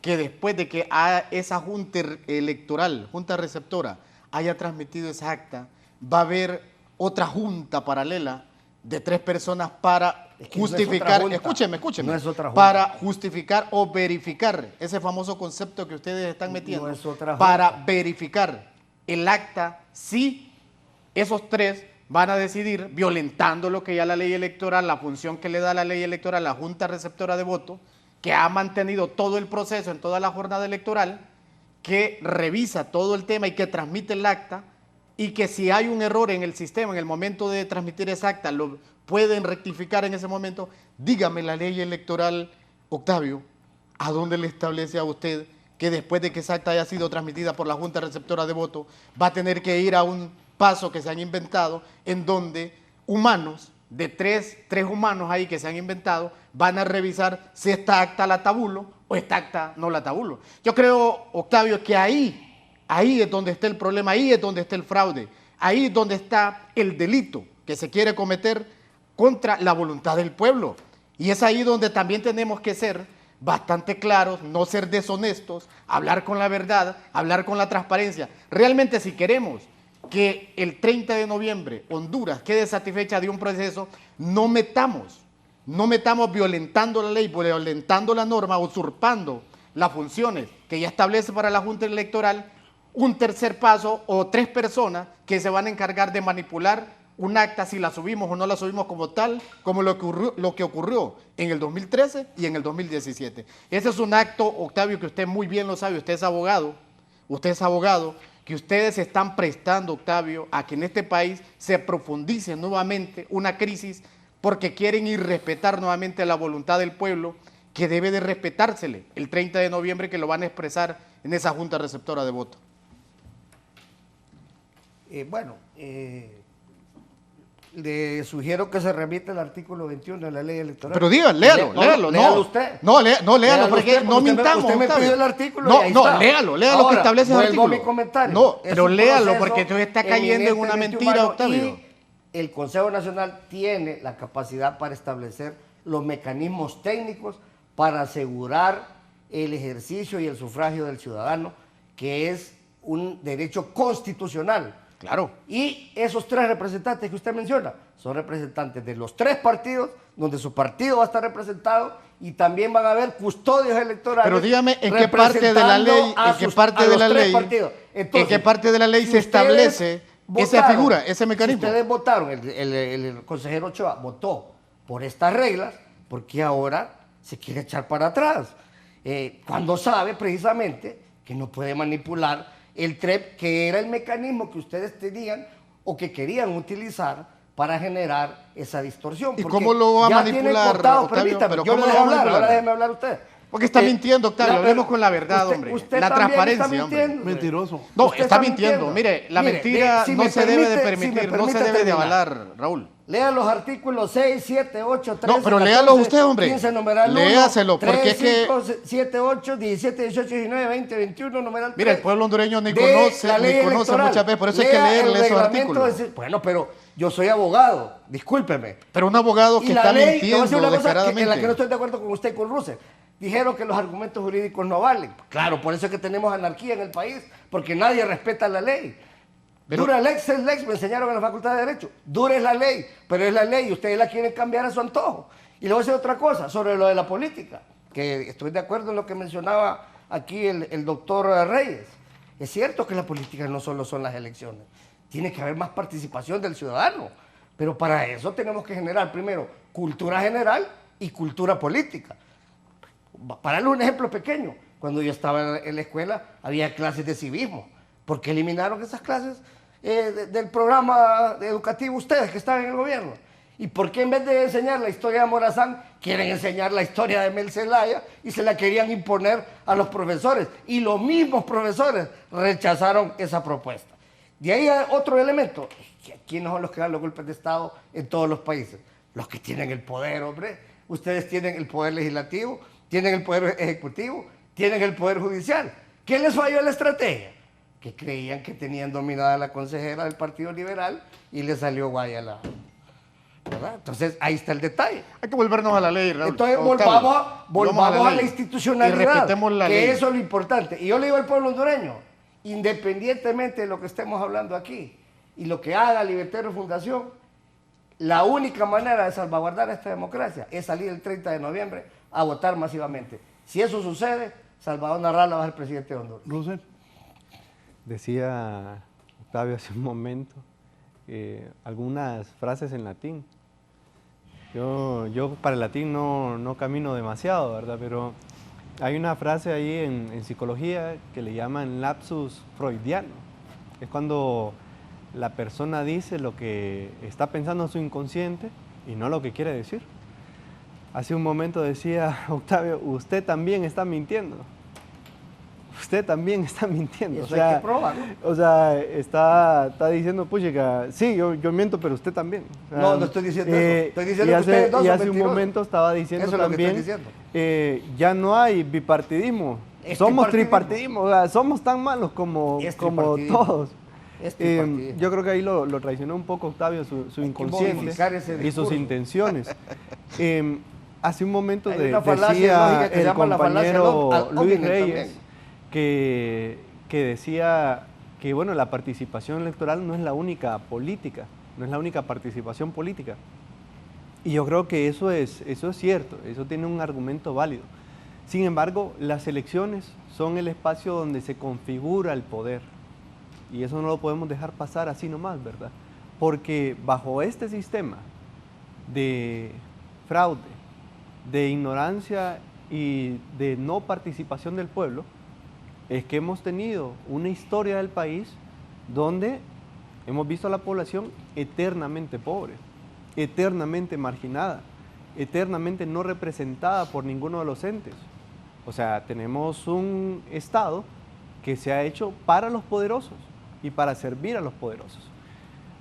que después de que esa junta electoral, junta receptora, haya transmitido esa acta, va a haber otra junta paralela de 3 personas para justificar, no escúcheme, no es otra junta, para justificar o verificar ese famoso concepto que ustedes están metiendo, no es otra junta, para verificar el acta si esos 3 van a decidir, violentando lo que ya la ley electoral, la función que le da la ley electoral a la Junta Receptora de Votos, que ha mantenido todo el proceso en toda la jornada electoral, que revisa todo el tema y que transmite el acta, y que si hay un error en el sistema, en el momento de transmitir esa acta, lo pueden rectificar en ese momento. Dígame la ley electoral, Octavio, ¿a dónde le establece a usted que después de que esa acta haya sido transmitida por la Junta Receptora de Votos, va a tener que ir a un paso que se han inventado, en donde humanos, de tres humanos ahí que se han inventado, van a revisar si esta acta la tabulo o esta acta no la tabulo? Yo creo, Octavio, que ahí es donde está el problema, ahí es donde está el fraude, ahí es donde está el delito que se quiere cometer contra la voluntad del pueblo. Y es ahí donde también tenemos que ser bastante claros, no ser deshonestos, hablar con la verdad, hablar con la transparencia. Realmente, si queremos que el 30 de noviembre Honduras quede satisfecha de un proceso, no metamos violentando la ley, violentando la norma, usurpando las funciones que ya establece para la Junta Electoral, un tercer paso o 3 personas que se van a encargar de manipular un acta, si la subimos o no la subimos como tal, como lo que ocurrió en el 2013 y en el 2017. Ese es un acto, Octavio, que usted muy bien lo sabe, usted es abogado, que ustedes se están prestando, Octavio, a que en este país se profundice nuevamente una crisis porque quieren irrespetar nuevamente la voluntad del pueblo, que debe de respetársele el 30 de noviembre, que lo van a expresar en esa Junta Receptora de Votos. Le sugiero que se remita el artículo 21 de la ley electoral. Pero digan, léalo. Léalo usted. No, léalo, porque no mintamos. Usted me pidió el artículo y ahí está. Léalo Lo que establece el artículo. Mi comentario. No, pero léalo, porque usted está cayendo en una mentira, Octavio. Y el Consejo Nacional tiene la capacidad para establecer los mecanismos técnicos para asegurar el ejercicio y el sufragio del ciudadano, que es un derecho constitucional. Claro. Y esos 3 representantes que usted menciona son representantes de los 3 partidos, donde su partido va a estar representado, y también van a haber custodios electorales. Pero dígame en qué parte de la ley, en qué parte de la ley se establece esa figura, ese mecanismo. Si ustedes votaron, el consejero Ochoa votó por estas reglas, porque ahora se quiere echar para atrás, cuando sabe precisamente que no puede manipular el TREP, que era el mecanismo que ustedes tenían o que querían utilizar para generar esa distorsión. ¿Y cómo lo va a manipular, Octavio? Pero yo le dejo hablar, ahora déjeme hablar usted. Porque está mintiendo, Octavio, hablemos con la verdad, hombre. La transparencia, hombre. Mentiroso. No, está mintiendo. Mire, la mentira no se debe de permitir, no se debe de avalar, Raúl. Lea los artículos 6, 7, 8, 13, No, pero 14, léalo usted, hombre. 15, numeral 1, Léaselo, 3, porque es que... 5, 7, 8, 17, 18, 19, 20, 21, numeral 3. Mira, el pueblo hondureño ni de conoce la ley electoral. muchas veces, por eso hay que Lea leerle el esos reglamento artículos. bueno, pero yo soy abogado, discúlpeme. Pero un abogado que Y la está ley, te voy a decir mintiendo una cosa descaradamente. en la que no estoy de acuerdo con usted y con Russell. Dijeron que los argumentos jurídicos no valen. Claro, por eso es que tenemos anarquía en el país, porque nadie respeta la ley. Pero, Dura lex es lex, me enseñaron en la Facultad de Derecho. Dura es la ley, pero es la ley y ustedes la quieren cambiar a su antojo. Y le voy a decir otra cosa sobre lo de la política, que estoy de acuerdo en lo que mencionaba aquí el doctor Reyes. Es cierto que la política no solo son las elecciones, tiene que haber más participación del ciudadano, pero para eso tenemos que generar primero cultura general y cultura política. Para darle un ejemplo pequeño, cuando yo estaba en la escuela había clases de civismo. ¿Por qué eliminaron esas clases del programa educativo ustedes que están en el gobierno? ¿Y por qué en vez de enseñar la historia de Morazán quieren enseñar la historia de Mel Zelaya y se la querían imponer a los profesores? Y los mismos profesores rechazaron esa propuesta. De ahí hay otro elemento. ¿Quiénes son los que dan los golpes de Estado en todos los países? Los que tienen el poder, hombre. Ustedes tienen el poder legislativo, tienen el poder ejecutivo, tienen el poder judicial. ¿Qué les falló en la estrategia? Que creían que tenían dominada a la consejera del Partido Liberal y le salió guaya la... ¿verdad? Entonces, ahí está el detalle. hay que volvernos a la ley, Raúl. Entonces, Octavio, volvamos a la ley. institucionalidad, Y respetemos la que ley. eso es lo importante. Y yo le digo al pueblo hondureño, independientemente de lo que estemos hablando aquí y lo que haga Libertario Fundación, la única manera de salvaguardar esta democracia es salir el 30 de noviembre a votar masivamente. Si eso sucede, Salvador Narrala va a ser presidente de Honduras. Russell. Decía Octavio hace un momento algunas frases en latín. Yo para el latín no camino demasiado, ¿verdad? Pero hay una frase ahí en psicología que le llaman lapsus freudiano. Es cuando la persona dice lo que está pensando en su inconsciente y no lo que quiere decir. Hace un momento decía Octavio, usted también está mintiendo. Usted también está mintiendo. Eso hay que probar, ¿no? O sea, está diciendo, puchica, sí, yo miento, pero usted también. O sea, No estoy diciendo eso. Estoy diciendo que ustedes dos y son hace un mentirosos. momento estaba diciendo Eso es lo que también, estoy diciendo. ya no hay bipartidismo, Es somos tripartidismo. tripartidismo, o sea, somos tan malos como tripartidismo. todos. Es tripartidismo. Yo creo que ahí lo traicionó un poco Octavio, su Hay que modificar ese inconsciente y sus discurso. intenciones. Hace un momento Hay una falacia decía lógica que se el llama la falacia compañero ad Luis hominem Reyes también. que decía que bueno, la participación electoral no es la única política, no es la única participación política. Y yo creo que eso es cierto, eso tiene un argumento válido. Sin embargo, las elecciones son el espacio donde se configura el poder. Y eso no lo podemos dejar pasar así nomás, ¿verdad? Porque bajo este sistema de fraude, de ignorancia y de no participación del pueblo, es que hemos tenido una historia del país donde hemos visto a la población eternamente pobre, eternamente marginada, eternamente no representada por ninguno de los entes. O sea, tenemos un Estado que se ha hecho para los poderosos y para servir a los poderosos.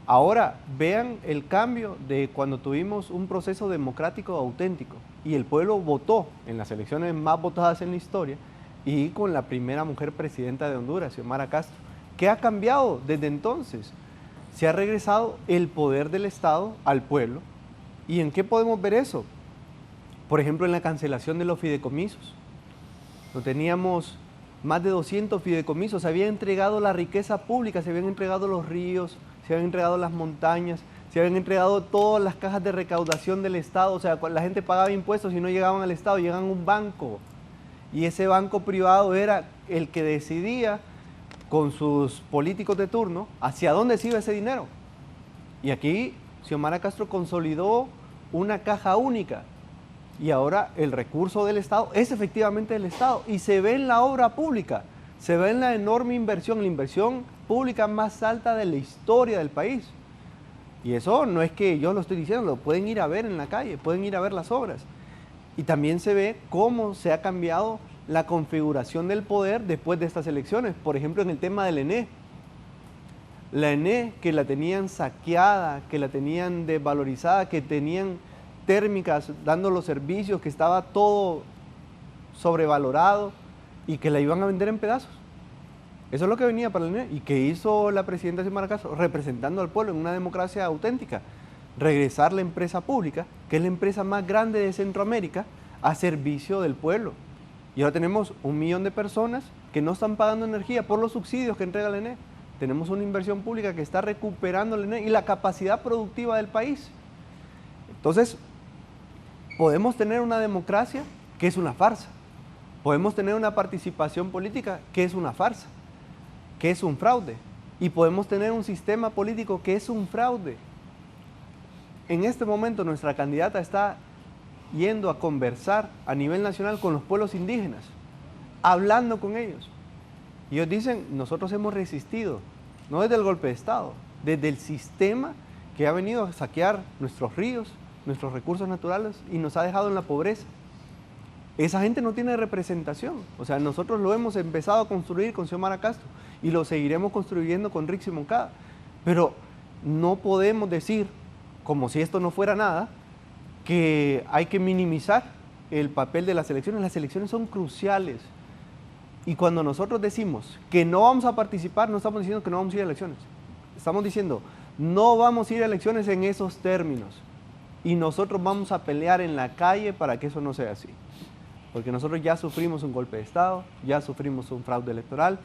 Ahora, vean el cambio de cuando tuvimos un proceso democrático auténtico y el pueblo votó en las elecciones más votadas en la historia y con la primera mujer presidenta de Honduras, Xiomara Castro. ¿Qué ha cambiado desde entonces? Se ha regresado el poder del Estado al pueblo. ¿Y en qué podemos ver eso? Por ejemplo, en la cancelación de los fideicomisos. No teníamos más de 200 fideicomisos, se había entregado la riqueza pública, se habían entregado los ríos, se habían entregado las montañas, se habían entregado todas las cajas de recaudación del Estado. O sea, la gente pagaba impuestos y no llegaban al Estado, llegaban a un banco. Y ese banco privado era el que decidía con sus políticos de turno hacia dónde se iba ese dinero. Y aquí Xiomara Castro consolidó una caja única. Y ahora el recurso del Estado es efectivamente del Estado. Y se ve en la obra pública, se ve en la enorme inversión, la inversión pública más alta de la historia del país. Y eso no es que yo lo estoy diciendo, lo pueden ir a ver en la calle, pueden ir a ver las obras. Y también se ve cómo se ha cambiado la configuración del poder después de estas elecciones. Por ejemplo, en el tema del ENE. La ENE, que la tenían saqueada, que la tenían desvalorizada, que tenían térmicas dando los servicios, que estaba todo sobrevalorado y que la iban a vender en pedazos. Eso es lo que venía para la ENE. ¿Y que hizo la presidenta Xiomara Castro? Representando al pueblo en una democracia auténtica. Regresar la empresa pública, que es la empresa más grande de Centroamérica, a servicio del pueblo. Y ahora tenemos 1 millón de personas que no están pagando energía por los subsidios que entrega la ENE. Tenemos una inversión pública que está recuperando la ENE y la capacidad productiva del país. Entonces, podemos tener una democracia que es una farsa. Podemos tener una participación política que es una farsa, que es un fraude. Y podemos tener un sistema político que es un fraude. En este momento nuestra candidata está yendo a conversar a nivel nacional con los pueblos indígenas, hablando con ellos. Y ellos dicen, nosotros hemos resistido, no desde el golpe de Estado, desde el sistema que ha venido a saquear nuestros ríos, nuestros recursos naturales y nos ha dejado en la pobreza. Esa gente no tiene representación. O sea, nosotros lo hemos empezado a construir con Xiomara Castro y lo seguiremos construyendo con Rixi Moncada. Pero no podemos decir, como si esto no fuera nada, que hay que minimizar el papel de las elecciones. Las elecciones son cruciales. Y cuando nosotros decimos que no vamos a participar, no estamos diciendo que no vamos a ir a elecciones. Estamos diciendo, no vamos a ir a elecciones en esos términos. Y nosotros vamos a pelear en la calle para que eso no sea así. Porque nosotros ya sufrimos un golpe de Estado, ya sufrimos un fraude electoral.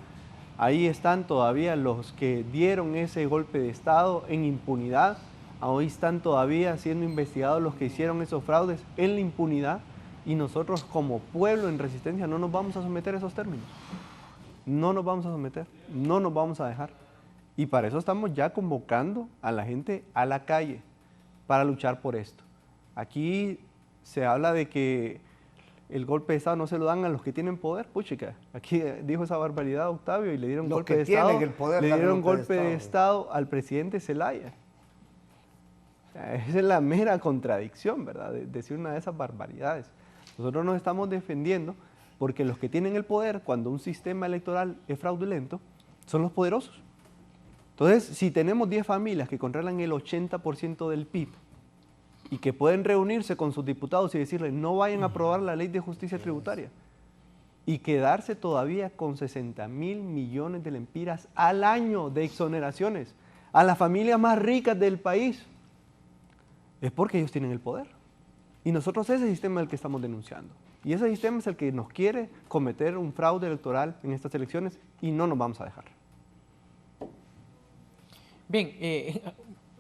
Ahí están todavía los que dieron ese golpe de Estado en impunidad. Hoy están todavía siendo investigados los que hicieron esos fraudes en la impunidad. Y nosotros como pueblo en resistencia no nos vamos a someter a esos términos. No nos vamos a someter, no nos vamos a dejar. Y para eso estamos ya convocando a la gente a la calle para luchar por esto. Aquí se habla de que el golpe de Estado no se lo dan a los que tienen poder. Puchica, aquí dijo esa barbaridad Octavio y le dieron golpe de Estado. Le dieron golpe de Estado al presidente Zelaya. O sea, esa es la mera contradicción, ¿verdad? De decir una de esas barbaridades. Nosotros nos estamos defendiendo porque los que tienen el poder cuando un sistema electoral es fraudulento son los poderosos. Entonces, si tenemos 10 familias que controlan el 80% del PIB y que pueden reunirse con sus diputados y decirles no vayan a aprobar la ley de justicia tributaria y quedarse todavía con 60.000 millones de lempiras al año de exoneraciones a las familias más ricas del país, es porque ellos tienen el poder. Y nosotros ese sistema es el que estamos denunciando. Y ese sistema es el que nos quiere cometer un fraude electoral en estas elecciones y no nos vamos a dejar. Bien,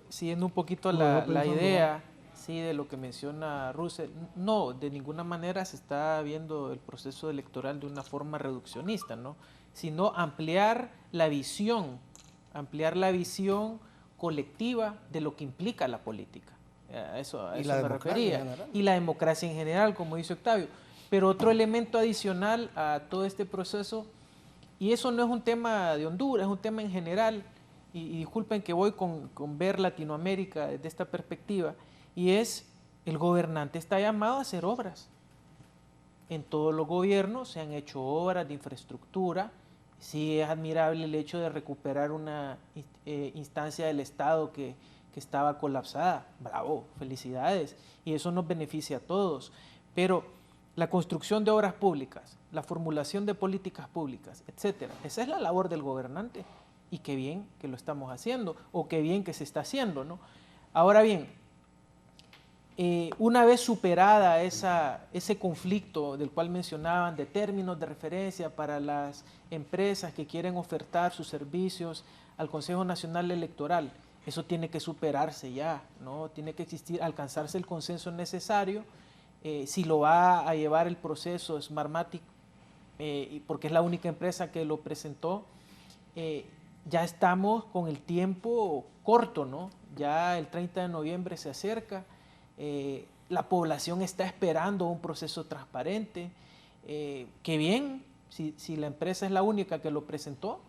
siguiendo un poquito la idea sí, de lo que menciona Russell, no, de ninguna manera se está viendo el proceso electoral de una forma reduccionista, ¿no? Sino ampliar la visión colectiva de lo que implica la política. A eso me refería. Y la democracia en general, como dice Octavio. Pero otro elemento adicional a todo este proceso, y eso no es un tema de Honduras, es un tema en general, y disculpen que voy con ver Latinoamérica desde esta perspectiva, y es el gobernante está llamado a hacer obras. En todos los gobiernos se han hecho obras de infraestructura. Sí es admirable el hecho de recuperar una instancia del Estado que estaba colapsada. Bravo, felicidades. Y eso nos beneficia a todos. Pero la construcción de obras públicas, la formulación de políticas públicas, etcétera, esa es la labor del gobernante. Y qué bien que lo estamos haciendo, o qué bien que se está haciendo, ¿no? Ahora bien, una vez superada ese conflicto del cual mencionaban de términos de referencia para las empresas que quieren ofertar sus servicios al Consejo Nacional Electoral, eso tiene que superarse ya, ¿no? Tiene que existir, alcanzarse el consenso necesario. Si lo va a llevar el proceso Smartmatic, porque es la única empresa que lo presentó, ya estamos con el tiempo corto, ¿no? Ya el 30 de noviembre se acerca. La población está esperando un proceso transparente. Qué bien, si la empresa es la única que lo presentó,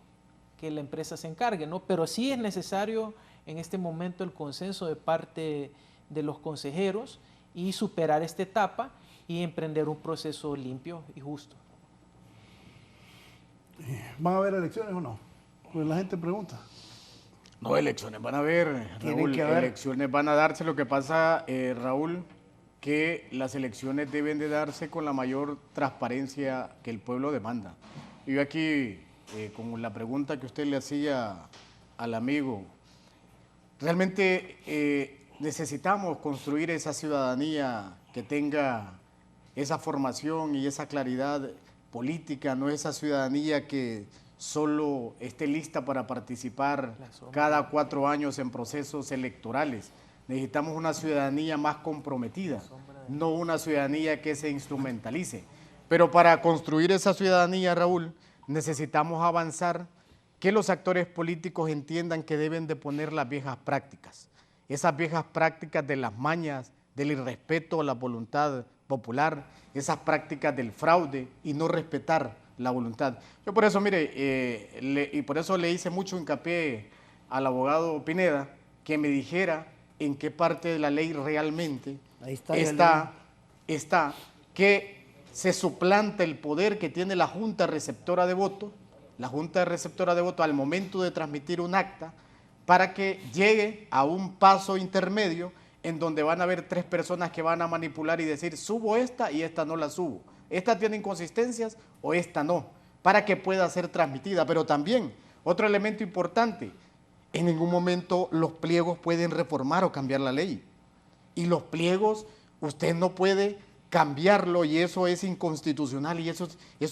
que la empresa se encargue, ¿no? Pero sí es necesario en este momento el consenso de parte de los consejeros y superar esta etapa y emprender un proceso limpio y justo. ¿Van a haber elecciones o no? Pues la gente pregunta. No, elecciones van a haber, Raúl, elecciones van a darse. Lo que pasa, Raúl, que las elecciones deben de darse con la mayor transparencia que el pueblo demanda. Y yo aquí, con la pregunta que usted le hacía al amigo, realmente necesitamos construir esa ciudadanía que tenga esa formación y esa claridad política, no esa ciudadanía que solo esté lista para participar cada 4 años en procesos electorales. Necesitamos una ciudadanía más comprometida, no una ciudadanía que se instrumentalice. Pero para construir esa ciudadanía, Raúl, necesitamos avanzar, que los actores políticos entiendan que deben de poner las viejas prácticas. Esas viejas prácticas de las mañas, del irrespeto a la voluntad popular, esas prácticas del fraude y no respetar la voluntad. Yo por eso, mire, y por eso le hice mucho hincapié al abogado Pineda que me dijera en qué parte de la ley realmente está que se suplanta el poder que tiene la Junta Receptora de Voto, al momento de transmitir un acta, para que llegue a un paso intermedio en donde van a haber 3 personas que van a manipular y decir, subo esta y esta no la subo. Esta tiene inconsistencias o esta no, para que pueda ser transmitida. Pero también, otro elemento importante, en ningún momento los pliegos pueden reformar o cambiar la ley. Y los pliegos, usted no puede cambiarlo y eso es inconstitucional y eso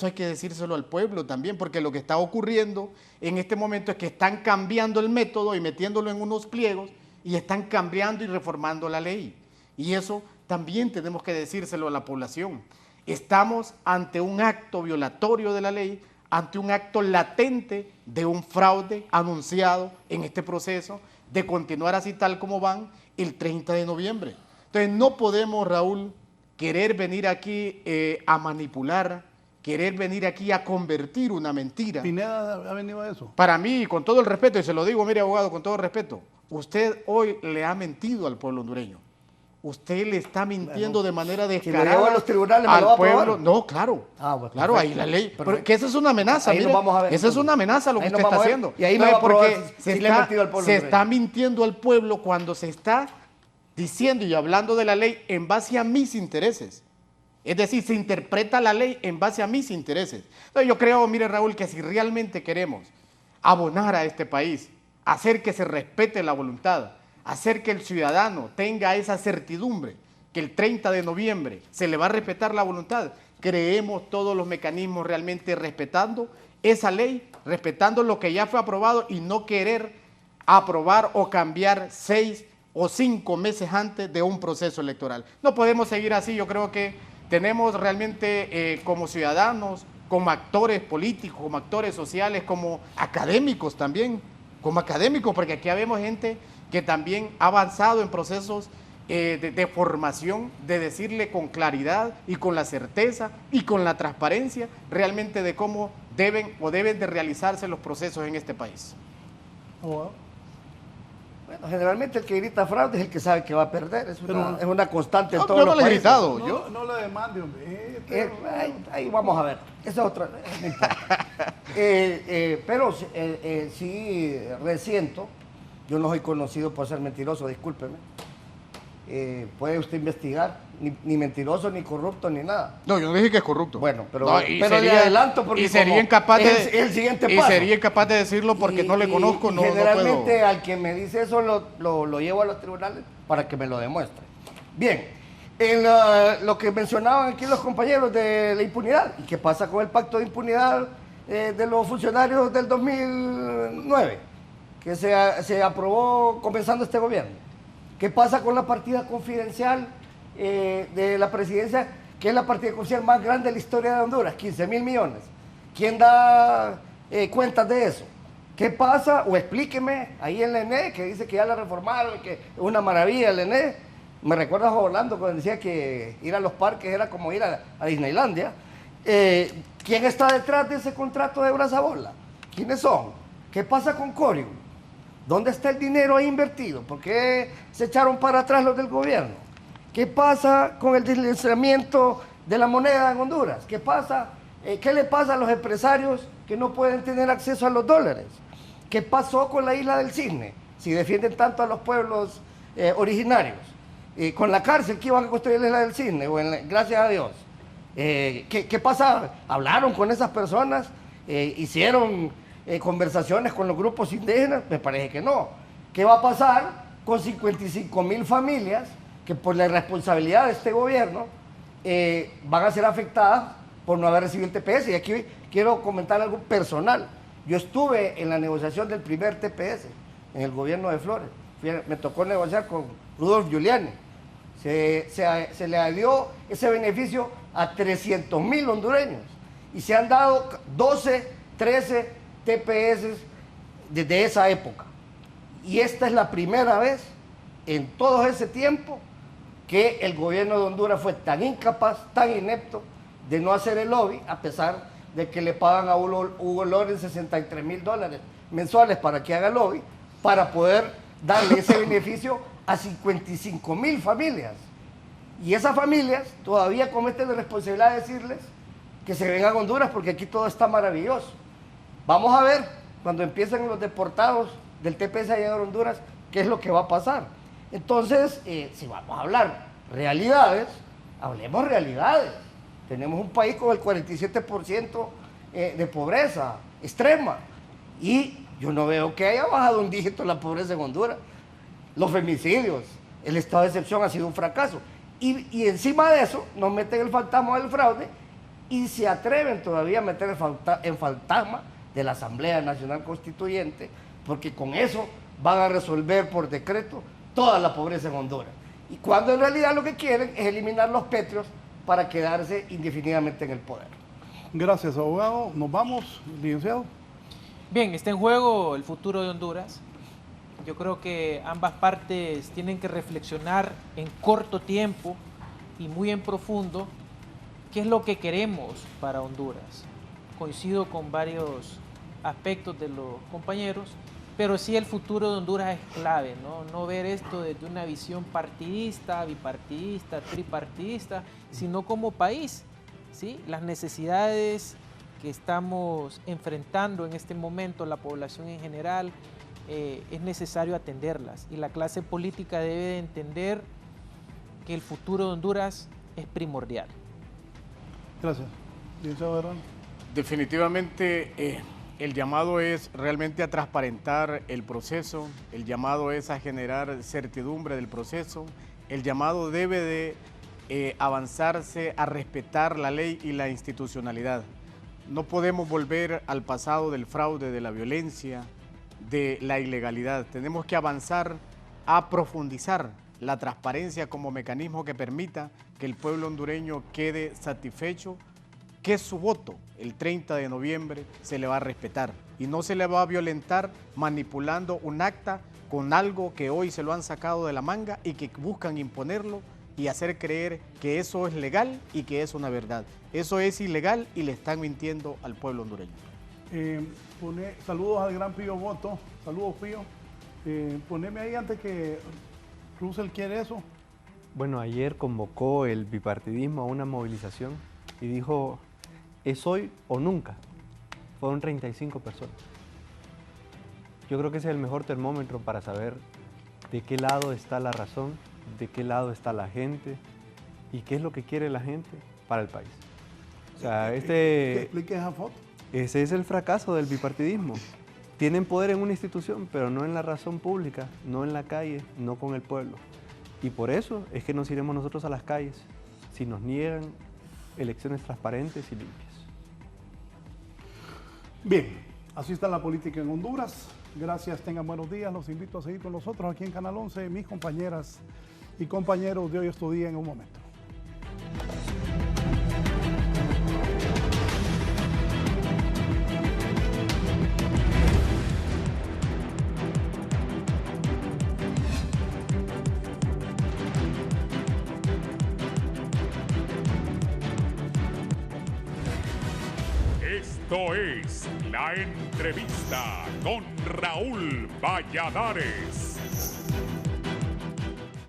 hay que decírselo al pueblo también, porque lo que está ocurriendo en este momento es que están cambiando el método y metiéndolo en unos pliegos y están cambiando y reformando la ley. Y eso también tenemos que decírselo a la población. Estamos ante un acto violatorio de la ley, ante un acto latente de un fraude anunciado en este proceso de continuar así tal como van el 30 de noviembre. Entonces no podemos, Raúl, querer venir aquí a manipular, querer venir aquí a convertir una mentira. ¿Pineda ha venido a eso? Para mí, con todo el respeto, y se lo digo, mire abogado, con todo el respeto, usted hoy le ha mentido al pueblo hondureño. Usted le está mintiendo de manera descarada. Si lo llevo a los tribunales, ¿me lo va a pueblo. No, claro. Claro, ahí la ley. Que esa es una amenaza. Ahí mire, vamos a ver, esa es una amenaza lo que usted está haciendo. Y ahí no porque se está mintiendo al pueblo cuando se está diciendo y hablando de la ley en base a mis intereses. Es decir, se interpreta la ley en base a mis intereses. Entonces yo creo, mire Raúl, que si realmente queremos abonar a este país, hacer que se respete la voluntad, hacer que el ciudadano tenga esa certidumbre que el 30 de noviembre se le va a respetar la voluntad, creemos todos los mecanismos realmente respetando esa ley, respetando lo que ya fue aprobado y no querer aprobar o cambiar 6 o 5 meses antes de un proceso electoral. No podemos seguir así. Yo creo que tenemos realmente como ciudadanos, como actores políticos, como actores sociales, como académicos también, porque aquí vemos gente que también ha avanzado en procesos de formación, de decirle con claridad y con la certeza y con la transparencia realmente de cómo deben de realizarse los procesos en este país. Bueno, generalmente el que grita fraude es el que sabe que va a perder, es una constante en todos los países. Gritado, no lo demande, hombre. Ahí vamos a ver, esa es otra, no importa. Pero sí resiento. Yo no soy conocido por ser mentiroso, discúlpeme. Puede usted investigar, ni mentiroso, ni corrupto, ni nada. No, yo no dije que es corrupto. Bueno, pero le adelanto porque sería incapaz es el siguiente paso. Y sería incapaz de decirlo porque no le conozco, no puedo. Generalmente al que me dice eso lo llevo a los tribunales para que me lo demuestre. Bien, en lo que mencionaban aquí los compañeros de la impunidad, ¿y qué pasa con el pacto de impunidad de los funcionarios del 2009? Que se aprobó comenzando este gobierno. ¿Qué pasa con la partida confidencial de la presidencia, que es la partida confidencial más grande de la historia de Honduras? 15.000 millones. ¿Quién da cuentas de eso? ¿Qué pasa? O explíqueme, ahí en la ENE, que dice que ya la reformaron, que es una maravilla el ENE. Me recuerda a Orlando cuando decía que ir a los parques era como ir a Disneylandia. ¿Quién está detrás de ese contrato de Brazabola? ¿Quiénes son? ¿Qué pasa con Corium? ¿Dónde está el dinero ahí invertido? ¿Por qué se echaron para atrás los del gobierno? ¿Qué pasa con el deslizamiento de la moneda en Honduras? ¿Qué pasa? ¿Qué le pasa a los empresarios que no pueden tener acceso a los dólares? ¿Qué pasó con la Isla del Cisne? si defienden tanto a los pueblos originarios, con la cárcel que iban a construir en la del Cisne, gracias a Dios. ¿Qué pasa? ¿Hablaron con esas personas? ¿Hicieron conversaciones con los grupos indígenas? Me parece que no. ¿Qué va a pasar con 55,000 familias que por la irresponsabilidad de este gobierno van a ser afectadas por no haber recibido el TPS? Y aquí quiero comentar algo personal. Yo estuve en la negociación del primer TPS en el gobierno de Flores. Me tocó negociar con Rudolf Giuliani. Se le dio ese beneficio a 300,000 hondureños y se han dado 12, 13 TPS desde esa época. Y esta es la primera vez en todo ese tiempo que el gobierno de Honduras fue tan incapaz, tan inepto de no hacer el lobby, a pesar de que le pagan a Hugo Lorenz $63,000 mensuales para que haga lobby, para poder darle ese beneficio a 55,000 familias. Y esas familias todavía cometen la responsabilidad de decirles que se vengan a Honduras porque aquí todo está maravilloso. Vamos a ver cuando empiecen los deportados del TPS a llegar a Honduras qué es lo que va a pasar. Entonces, si vamos a hablar realidades, hablemos realidades. Tenemos un país con el 47% de pobreza extrema y yo no veo que haya bajado un dígito la pobreza en Honduras. Los femicidios, el estado de excepción ha sido un fracaso. Y encima de eso nos meten el fantasma del fraude y se atreven todavía a meter el fantasma de la Asamblea Nacional Constituyente, porque con eso van a resolver por decreto toda la pobreza en Honduras. Y cuando en realidad lo que quieren es eliminar los pétreos para quedarse indefinidamente en el poder. Gracias, abogado. Nos vamos, licenciado. Bien, está en juego el futuro de Honduras. Yo creo que ambas partes tienen que reflexionar en corto tiempo y muy en profundo qué es lo que queremos para Honduras. Coincido con varios aspectos de los compañeros, pero sí el futuro de Honduras es clave, no ver esto desde una visión partidista, bipartidista, tripartidista, sino como país, ¿sí? Las necesidades que estamos enfrentando en este momento, la población en general, es necesario atenderlas y la clase política debe de entender que el futuro de Honduras es primordial. Gracias. Licenciado Herrán. Definitivamente el llamado es realmente a transparentar el proceso, el llamado es a generar certidumbre del proceso, el llamado debe de avanzarse a respetar la ley y la institucionalidad. No podemos volver al pasado del fraude, de la violencia, de la ilegalidad. Tenemos que avanzar a profundizar la transparencia como mecanismo que permita que el pueblo hondureño quede satisfecho, que su voto el 30 de noviembre se le va a respetar y no se le va a violentar manipulando un acta con algo que hoy se lo han sacado de la manga y que buscan imponerlo y hacer creer que eso es legal y que es una verdad. Eso es ilegal y le están mintiendo al pueblo hondureño. Saludos al gran Pío Boto. Saludos, Pío. Poneme ahí antes que Russell quiere eso. Bueno, ayer convocó el bipartidismo a una movilización y dijo, es hoy o nunca. Fueron 35 personas. Yo creo que ese es el mejor termómetro para saber de qué lado está la razón, de qué lado está la gente y qué es lo que quiere la gente para el país. O sea, explique esa foto. Ese es el fracaso del bipartidismo. Tienen poder en una institución, pero no en la razón pública, no en la calle, no con el pueblo. Y por eso es que nos iremos nosotros a las calles, si nos niegan elecciones transparentes y limpias. Bien, así está la política en Honduras. Gracias, tengan buenos días. Los invito a seguir con nosotros aquí en Canal 11, mis compañeras y compañeros de Hoy es tu Día en un momento. Esto es La Entrevista con Raúl Valladares.